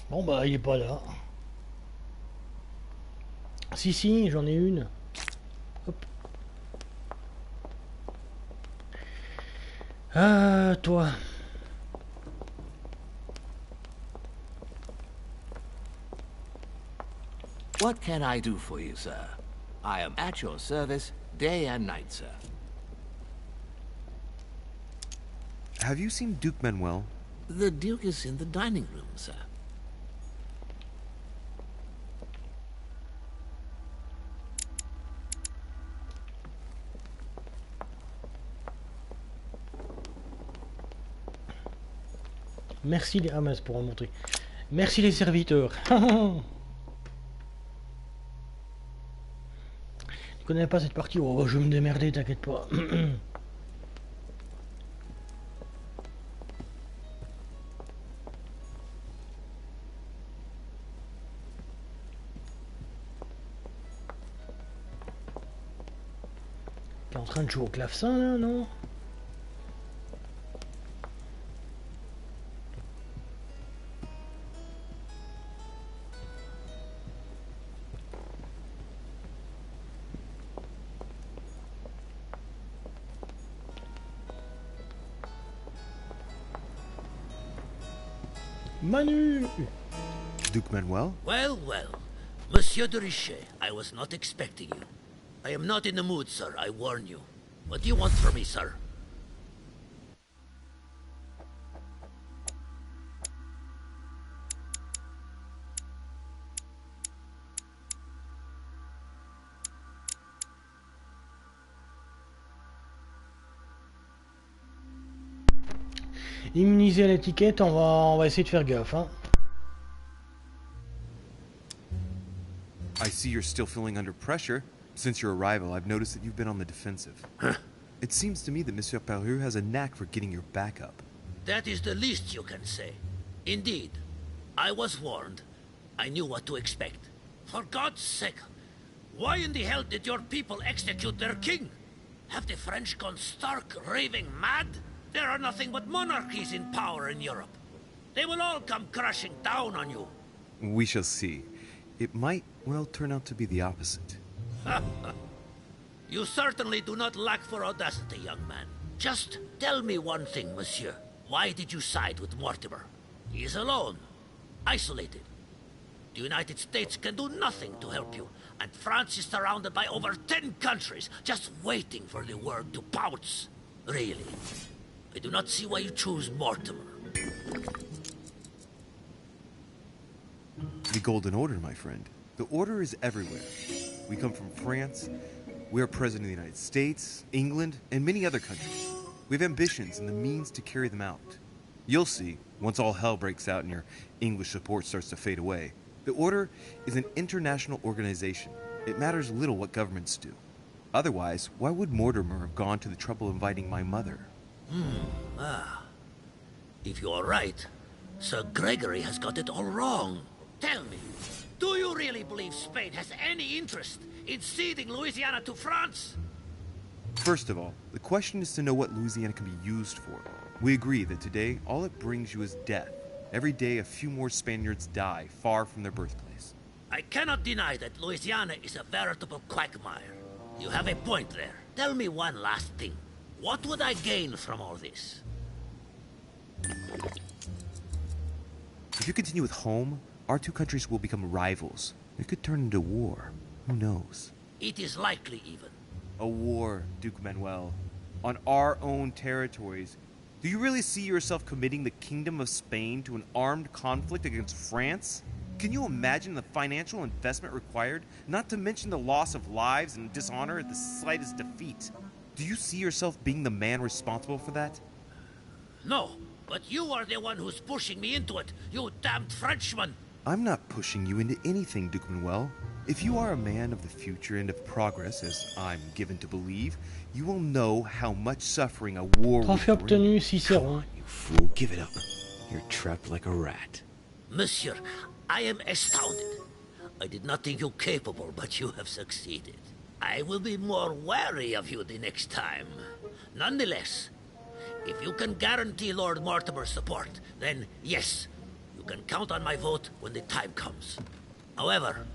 Bon bah il est pas là. Si j'en ai une. Hop. Toi. What can I do for you, sir? I am at your service, day and night, sir. Have you seen Duke Manuel? The Duke is in the dining room, sir. Merci les... Ah mince, pour en montrer. Merci les serviteurs. Je connais pas cette partie. Oh, je vais me démerder, t'inquiète pas. T'es en train de jouer au clavecin là, non? Manu! Duke Manuel? Well, well. Monsieur de Richet, I was not expecting you. I am not in the mood, sir, I warn you. What do you want from me, sir? Immunisé à l'étiquette, on va essayer de faire gaffe, hein. I see you're still feeling under pressure. Since your arrival, I've noticed that you've been on the defensive. It seems to me that Monsieur Peru has a knack for getting your back up. That is the least you can say. Indeed, I was warned. I knew what to expect. For God's sake, why in the hell did your people execute their king? Have the French gone stark raving mad? There are nothing but monarchies in power in Europe. They will all come crashing down on you. We shall see. It might, well, turn out to be the opposite. You certainly do not lack for audacity, young man. Just tell me one thing, monsieur. Why did you side with Mortimer? He is alone, isolated. The United States can do nothing to help you, and France is surrounded by over 10 countries, just waiting for the word to pounce. Really, I do not see why you choose Mortimer. The Golden Order, my friend. The Order is everywhere. We come from France. We are President of the United States, England, and many other countries. We have ambitions and the means to carry them out. You'll see, once all hell breaks out and your English support starts to fade away. The Order is an international organization. It matters little what governments do. Otherwise, why would Mortimer have gone to the trouble of inviting my mother? If you are right, Sir Gregory has got it all wrong. Tell me, do you really believe Spain has any interest in ceding Louisiana to France? First of all, the question is to know what Louisiana can be used for. We agree that today, all it brings you is death. Every day, a few more Spaniards die far from their birthplace. I cannot deny that Louisiana is a veritable quagmire. You have a point there. Tell me one last thing. What would I gain from all this? If you continue with home, our two countries will become rivals. It could turn into war. Who knows? It is likely, even. A war, Duke Manuel. On our own territories. Do you really see yourself committing the Kingdom of Spain to an armed conflict against France? Can you imagine the financial investment required? Not to mention the loss of lives and dishonor at the slightest defeat. Do you see yourself being the man responsible for that? No, but you are the one who's pushing me into it, you damned Frenchman! I'm not pushing you into anything, Duke Manuel. If you are a man of the future and of progress, as I'm given to believe, you will know how much suffering a war Trophée would bring. obtenu, Cicéron. You fool, give it up. You're trapped like a rat. Monsieur, I am astounded. I did not think you capable, but you have succeeded. I will be more wary of you the next time. Nonetheless, if you can guarantee Lord Mortimer's support, then yes, you can count on my vote when the time comes. However,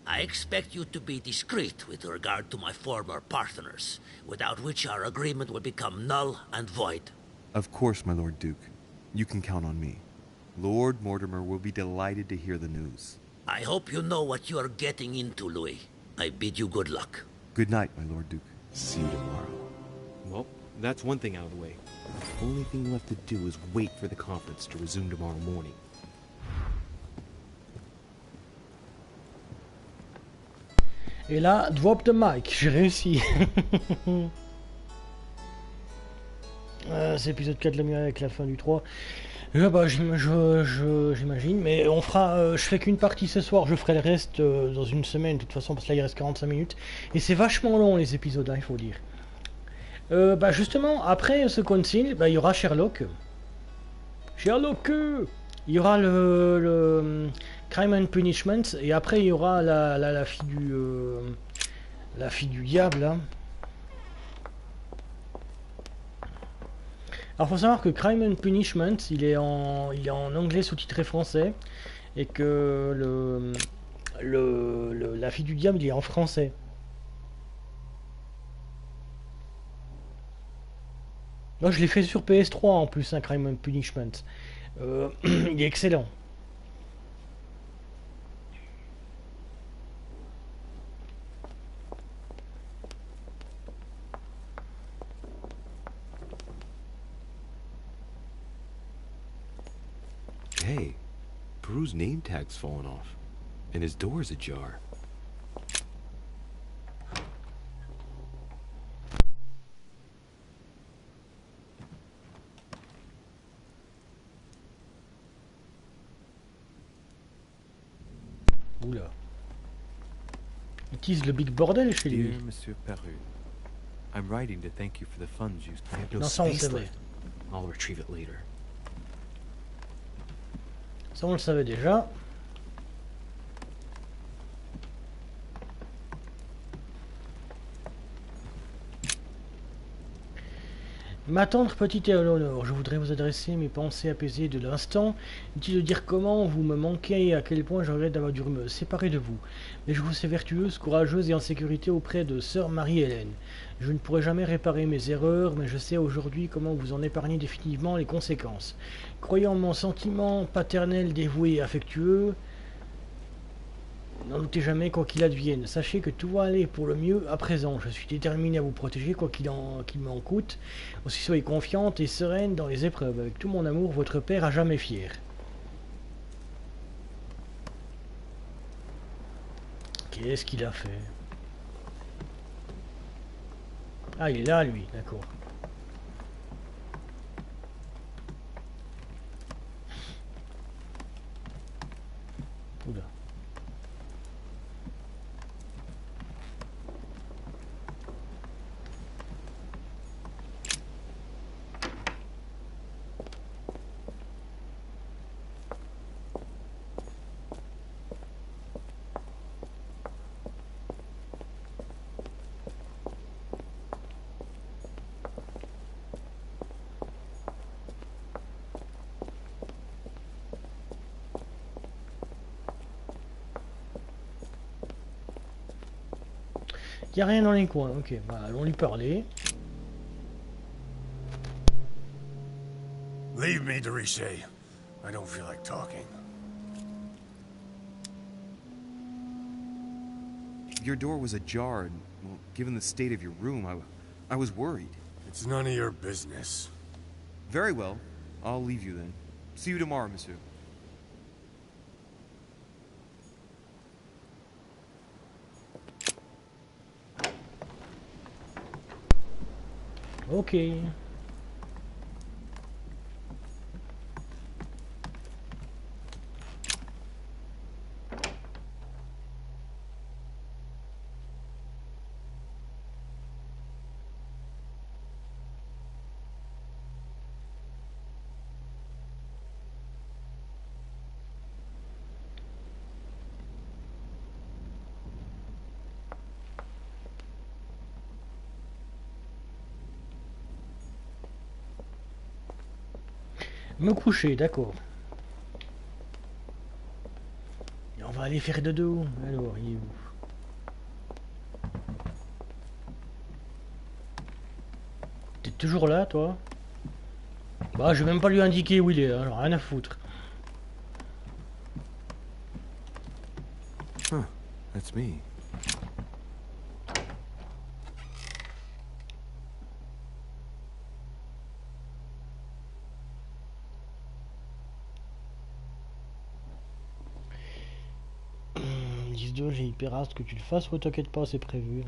I expect you to be discreet with regard to my former partners, without which our agreement will become null and void. Of course, my Lord Duke. You can count on me. Lord Mortimer will be delighted to hear the news. I hope you know what you are getting into, Louis. I bid you good luck. Good night, my Lord Duke. See you tomorrow. Well, that's one thing out of the way. The only thing left to do is wait for the conference to resume tomorrow morning. Et là, drop the mic, j'ai réussi. C'est épisode 4 de la mienne avec la fin du 3. J'imagine, mais on fera. Je fais qu'une partie ce soir, je ferai le reste dans une semaine de toute façon, parce que là il reste 45 minutes. Et c'est vachement long les épisodes, hein, il faut dire. Justement, après ce concile, il y aura Sherlock. Sherlock! Il y aura le Crime and Punishment, et après il y aura la fille du diable. Hein. Alors faut savoir que Crime and Punishment, il est en anglais sous-titré français, et que la fille du diable, il est en français. Moi je l'ai fait sur PS3 en plus, un Crime and Punishment. Il est excellent. Hey, Peru's name tag's fallen off, and his door's ajar. Oula. Il utilise le big bordel chez lui. Dear Monsieur Peru, I'm writing to thank you for the funds used. I have no Non, ça on le space savait. left. I'll retrieve it later. Ça on le savait déjà. Ma tendre petite Éléonore, je voudrais vous adresser mes pensées apaisées de l'instant. Inutile de dire comment vous me manquez et à quel point je regrette d'avoir dû me séparer de vous. Mais je vous sais vertueuse, courageuse et en sécurité auprès de sœur Marie-Hélène. Je ne pourrai jamais réparer mes erreurs, mais je sais aujourd'hui comment vous en épargner définitivement les conséquences. Croyant mon sentiment paternel, dévoué et affectueux, n'en doutez jamais quoi qu'il advienne. Sachez que tout va aller pour le mieux à présent. Je suis déterminé à vous protéger quoi qu'il m'en coûte. Aussi soyez confiante et sereine dans les épreuves. Avec tout mon amour, votre père à jamais fier. Qu'est-ce qu'il a fait? Ah, il est là, lui, d'accord. Oula. Il n'y a rien dans les coins, ok, bah, allons lui parler. Leave me, Dorishe. I don't feel like talking. Your door was ajar, and, well, given the state of your room, I was worried. It's none of your business. Very well. I'll leave you then. See you tomorrow, monsieur. Ok. Me coucher, d'accord. Et on va aller faire dodo. Alors, il est où? T'es toujours là, toi? Bah, je vais même pas lui indiquer où il est, alors rien à foutre. Huh, that's me. J'ai hyper hâte que tu le fasses, ouais, t'inquiète pas, c'est prévu.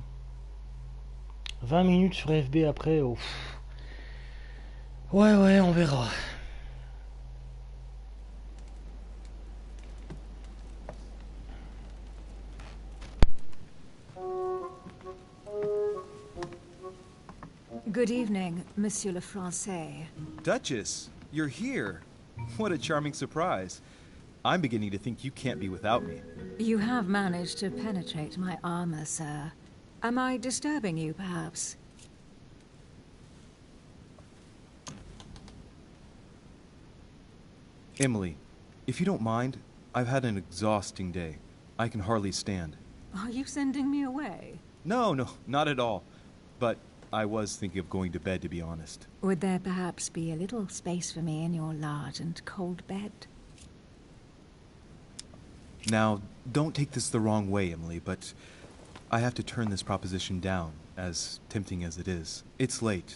20 minutes sur FB après, oh. Ouais, on verra. Good evening, Monsieur le Français. Duchess, you're here. What a charming surprise. I'm beginning to think you can't be without me. You have managed to penetrate my armor, sir. Am I disturbing you, perhaps? Emily, if you don't mind, I've had an exhausting day. I can hardly stand. Are you sending me away? No, not at all. But I was thinking of going to bed, to be honest. Would there perhaps be a little space for me in your large and cold bed? Now, don't take this the wrong way, Emily, but I have to turn this proposition down, as tempting as it is. It's late.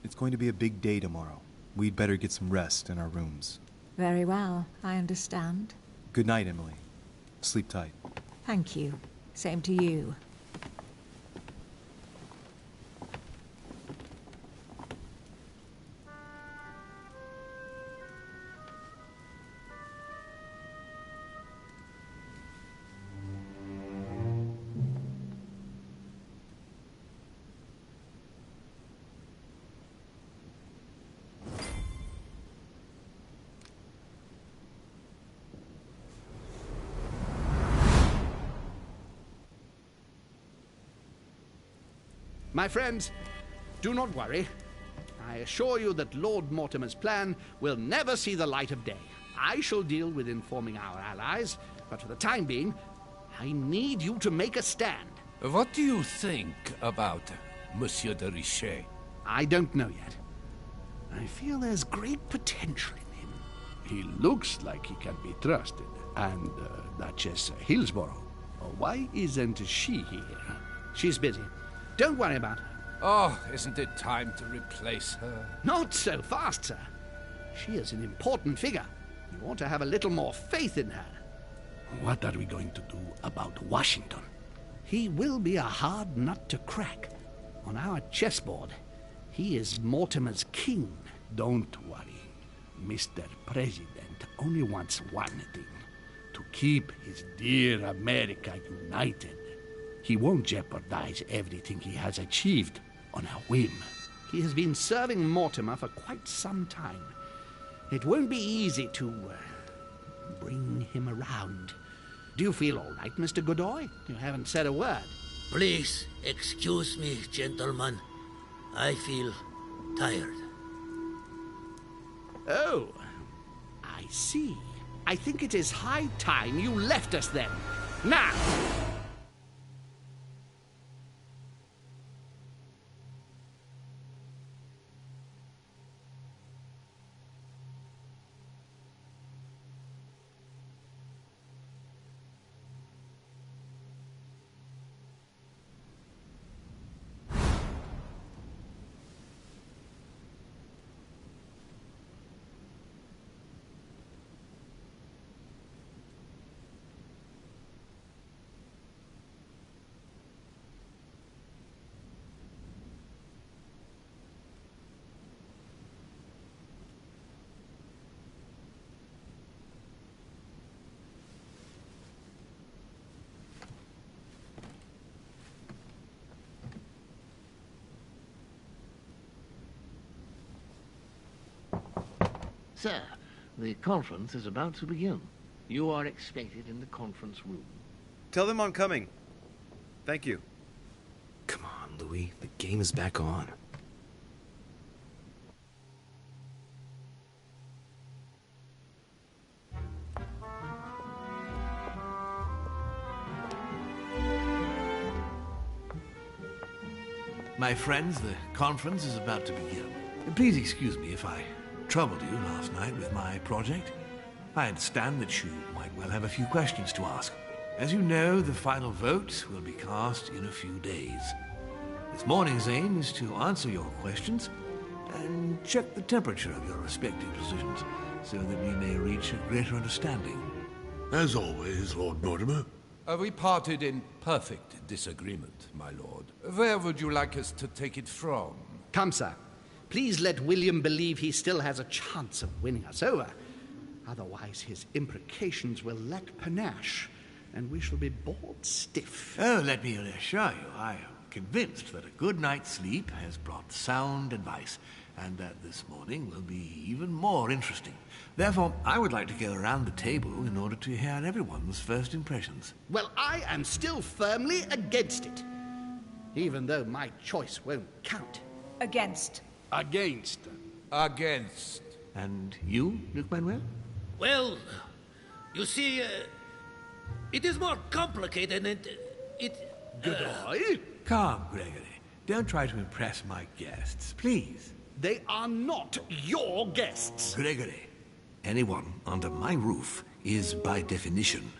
It's going to be a big day tomorrow. We'd better get some rest in our rooms. Very well, I understand. Good night, Emily. Sleep tight. Thank you. Same to you. My friends, do not worry. I assure you that Lord Mortimer's plan will never see the light of day. I shall deal with informing our allies, but for the time being, I need you to make a stand. What do you think about Monsieur de Richet? I don't know yet. I feel there's great potential in him. He looks like he can be trusted. And Duchess Hillsborough, why isn't she here? She's busy. Don't worry about her. Oh, isn't it time to replace her? Not so fast, sir. She is an important figure. You ought to have a little more faith in her. What are we going to do about Washington? He will be a hard nut to crack. On our chessboard, he is Mortimer's king. Don't worry. Mr. President only wants one thing. To keep his dear America united. He won't jeopardize everything he has achieved on a whim. He has been serving Mortimer for quite some time. It won't be easy to bring him around. Do you feel all right, Mr. Godoy? You haven't said a word. Please excuse me, gentlemen. I feel tired. Oh, I see. I think it is high time you left us then. Now! Sir, the conference is about to begin. You are expected in the conference room. Tell them I'm coming. Thank you. Come on, Louis. The game is back on. My friends, the conference is about to begin. Please excuse me if I troubled you last night with my project. I understand that you might well have a few questions to ask. As you know, the final vote will be cast in a few days. This morning's aim is to answer your questions and check the temperature of your respective positions so that we may reach a greater understanding. As always, Lord Mortimer. We parted in perfect disagreement, my lord. Where would you like us to take it from? Come, sir. Please let William believe he still has a chance of winning us over. Otherwise, his imprecations will lack panache, and we shall be bored stiff. Oh, let me reassure you, I am convinced that a good night's sleep has brought sound advice, and that this morning will be even more interesting. Therefore, I would like to go around the table in order to hear everyone's first impressions. Well, I am still firmly against it, even though my choice won't count. Against. Against. Against. And you, Duke Manuel? Well, you see, it is more complicated and Goodbye. Calm, Gregory. Don't try to impress my guests, please. They are not your guests. Gregory, anyone under my roof is by definition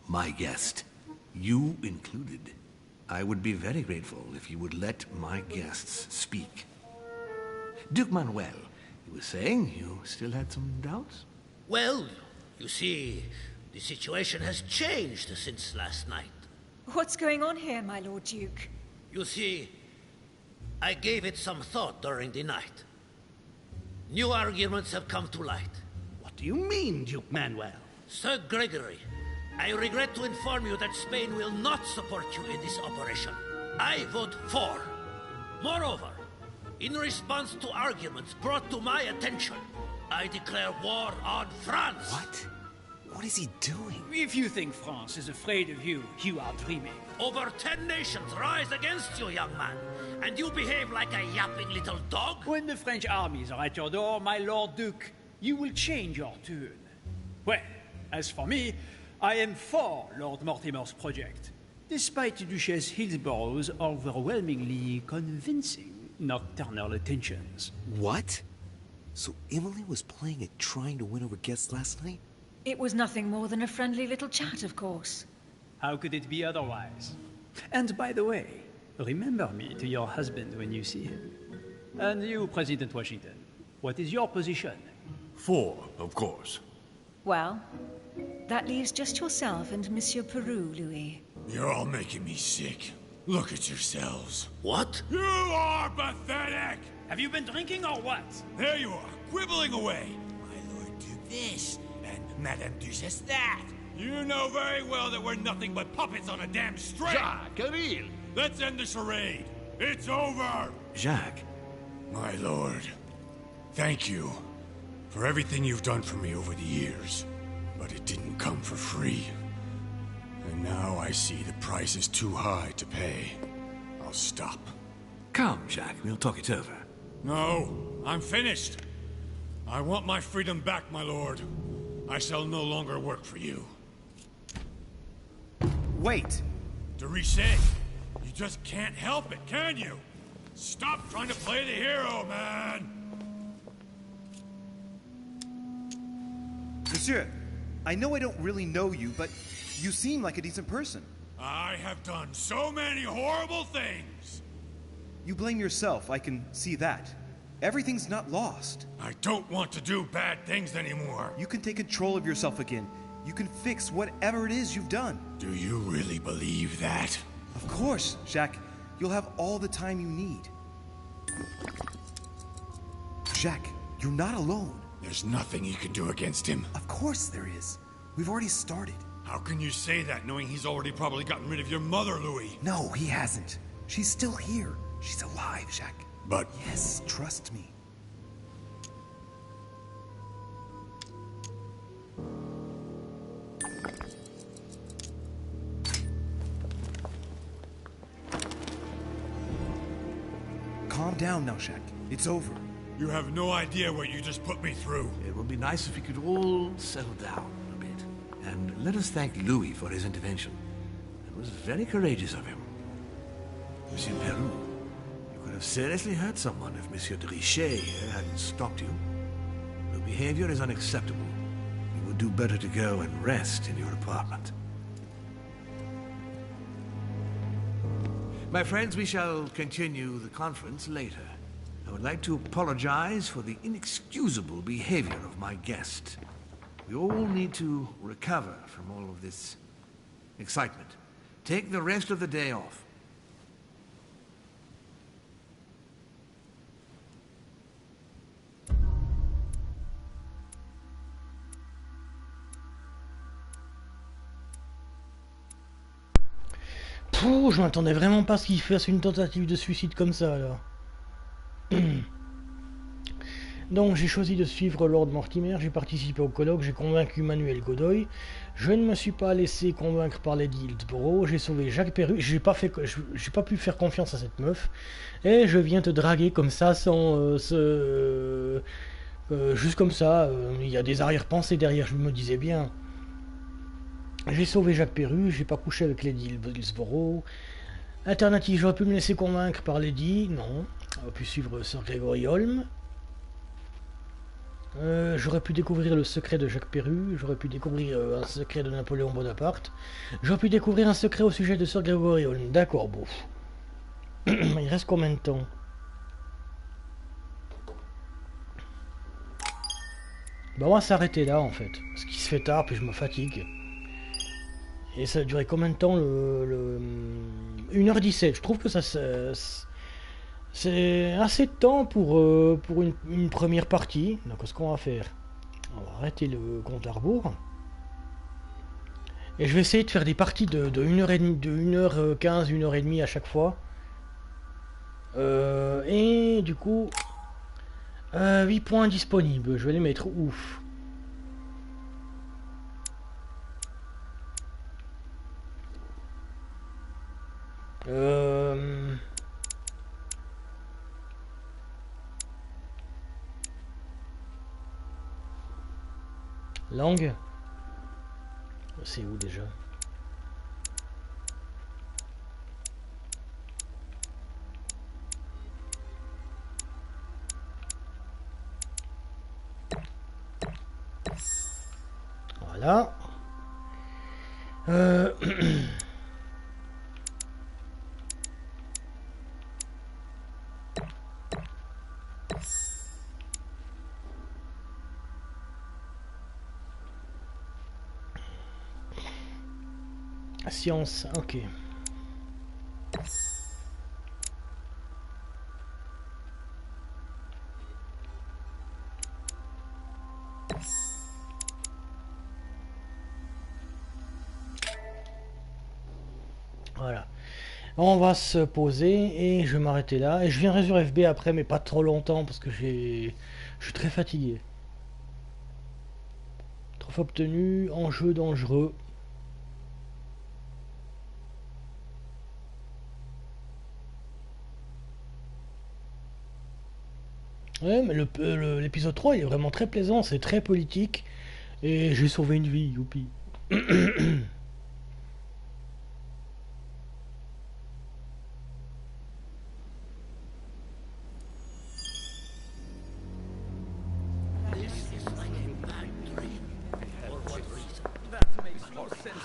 my guest. You included. I would be very grateful if you would let my guests speak. Duke Manuel, you were saying you still had some doubts? Well, you see, the situation has changed since last night. What's going on here, my Lord Duke? You see, I gave it some thought during the night. New arguments have come to light. What do you mean, Duke Manuel? Sir Gregory, I regret to inform you that Spain will not support you in this operation. I vote for. Moreover, in response to arguments brought to my attention, I declare war on France. What? What is he doing? If you think France is afraid of you, you are dreaming. Over 10 nations rise against you, young man, and you behave like a yapping little dog? When the French armies are at your door, my Lord Duke, you will change your tune. Well, as for me, I am for Lord Mortimer's project, despite Duchess Hillsborough's overwhelmingly convincing nocturnal attentions. What? So Emily was playing at trying to win over guests last night? It was nothing more than a friendly little chat, of course. How could it be otherwise? And by the way, remember me to your husband when you see him. And you, President Washington, what is your position? For, of course. Well, that leaves just yourself and Monsieur Peru, Louis. You're all making me sick. Look at yourselves. What? You are pathetic! Have you been drinking or what? There you are, quibbling away. My Lord Duke this, and Madame Duchess that. You know very well that we're nothing but puppets on a damn string. Jacques, Camille. Let's end the charade. It's over. Jacques. My lord, thank you for everything you've done for me over the years. But it didn't come for free. And now I see the price is too high to pay. I'll stop. Come, Jacques, we'll talk it over. No, I'm finished. I want my freedom back, my lord. I shall no longer work for you. Wait! De Richet, you just can't help it, can you? Stop trying to play the hero, man! Monsieur, I know I don't really know you, but you seem like a decent person. I have done so many horrible things! You blame yourself, I can see that. Everything's not lost. I don't want to do bad things anymore. You can take control of yourself again. You can fix whatever it is you've done. Do you really believe that? Of course, Jacques. You'll have all the time you need. Jacques, you're not alone. There's nothing you can do against him. Of course there is. We've already started. How can you say that, knowing he's already probably gotten rid of your mother, Louis? No, he hasn't. She's still here. She's alive, Jacques. But... Yes, trust me. Calm down now, Jacques. It's over. You have no idea what you just put me through. It would be nice if we could all settle down a bit. And let us thank Louis for his intervention. It was very courageous of him. Monsieur Peru, you could have seriously hurt someone if Monsieur de Richet here hadn't stopped you. Your behavior is unacceptable. You would do better to go and rest in your apartment. My friends, we shall continue the conference later. I would like to apologize for the inexcusable behavior of my guest. We all need to recover from all of this excitement. Take the rest of the day off. Pouh, je m'attendais vraiment pas à ce qu'il fasse une tentative de suicide comme ça, là. Donc j'ai choisi de suivre Lord Mortimer, j'ai participé au colloque, j'ai convaincu Manuel Godoy, je ne me suis pas laissé convaincre par Lady Hillsborough, j'ai sauvé Jacques Perru, j'ai pas pu faire confiance à cette meuf, et je viens te draguer comme ça, sans juste comme ça, il y a des arrière-pensées derrière, je me disais bien. J'ai sauvé Jacques Perru, j'ai pas couché avec Lady Hillsborough. Alternative, j'aurais pu me laisser convaincre par Lady, non. J'aurais pu suivre Sir Gregory Holm. J'aurais pu découvrir le secret de Jacques Perru, j'aurais pu découvrir un secret de Napoléon Bonaparte. J'aurais pu découvrir un secret au sujet de Sir Gregory Holm. D'accord, bon. Il reste combien de temps? Bah on va s'arrêter là en fait, parce qu'il se fait tard puis je me fatigue. Et ça a duré combien de temps 1h17, je trouve que ça c'est assez de temps pour une première partie. Donc ce qu'on va faire, on va arrêter le compte à rebours. Et je vais essayer de faire des parties de 1h30, de 1h15, 1h30 à chaque fois. Et du coup, 8 points disponibles, je vais les mettre ouf. Langue, c'est où déjà? Voilà. Science, ok. Voilà. On va se poser et je vais m'arrêter là. Et je viendrai sur FB après, mais pas trop longtemps parce que je suis très fatigué. Trophée obtenu, enjeu dangereux. Ouais, mais l'épisode 3 il est vraiment très plaisant, c'est très politique. Et j'ai sauvé une vie, youpi.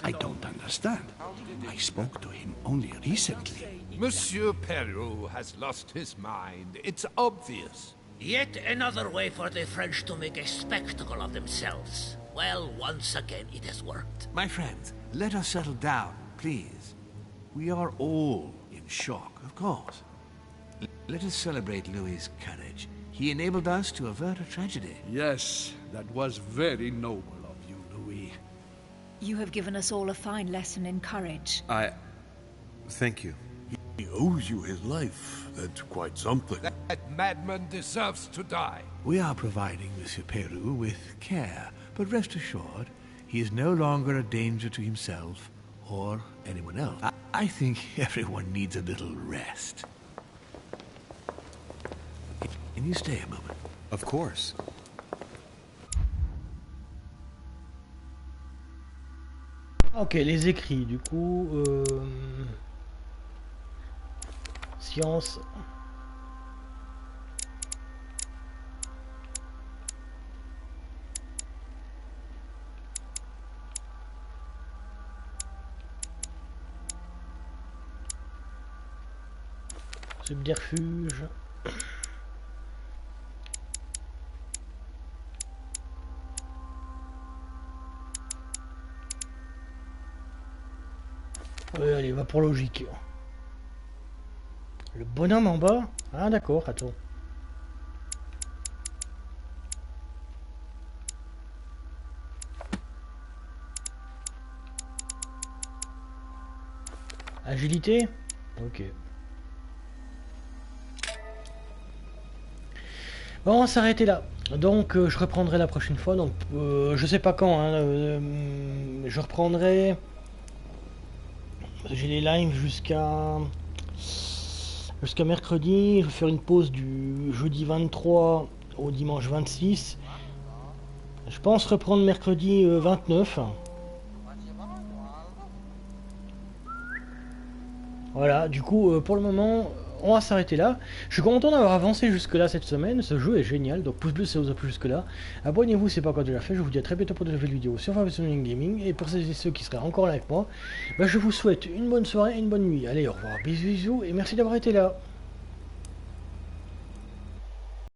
I don't understand. I spoke to him only recently. Monsieur Peru has lost his mind. It's obvious. Yet another way for the French to make a spectacle of themselves. Well, once again it has worked. My friends, let us settle down, please. We are all in shock, of course. Let us celebrate Louis's courage. He enabled us to avert a tragedy. Yes, that was very noble of you, Louis. You have given us all a fine lesson in courage. Thank you. He owes you his life. That's quite something. That madman deserves to die. We are providing Monsieur Peru with care, but rest assured, he is no longer a danger to himself or anyone else. I think everyone needs a little rest. Can you stay a moment? Of course. Ok, les écrits, du coup... Science... Subterfuge. Ouais, allez, va pour logique. Le bonhomme en bas? Ah d'accord, attends. Agilité? Ok. Bon, on va s'arrêter là. Donc, je reprendrai la prochaine fois. Donc, je sais pas quand. Hein, je reprendrai. J'ai les lives jusqu'à mercredi. Je vais faire une pause du jeudi 23 au dimanche 26. Je pense reprendre mercredi 29. Voilà, du coup, pour le moment, on va s'arrêter là. Je suis content d'avoir avancé jusque-là cette semaine. Ce jeu est génial, donc pouce bleu si ça vous a plu jusque-là. Abonnez-vous si ce n'est pas encore déjà fait. Je vous dis à très bientôt pour de nouvelles vidéos sur Fun&Gaming. Et pour celles et ceux qui seraient encore là avec moi, je vous souhaite une bonne soirée et une bonne nuit. Allez, au revoir, bisous, bisous, et merci d'avoir été là.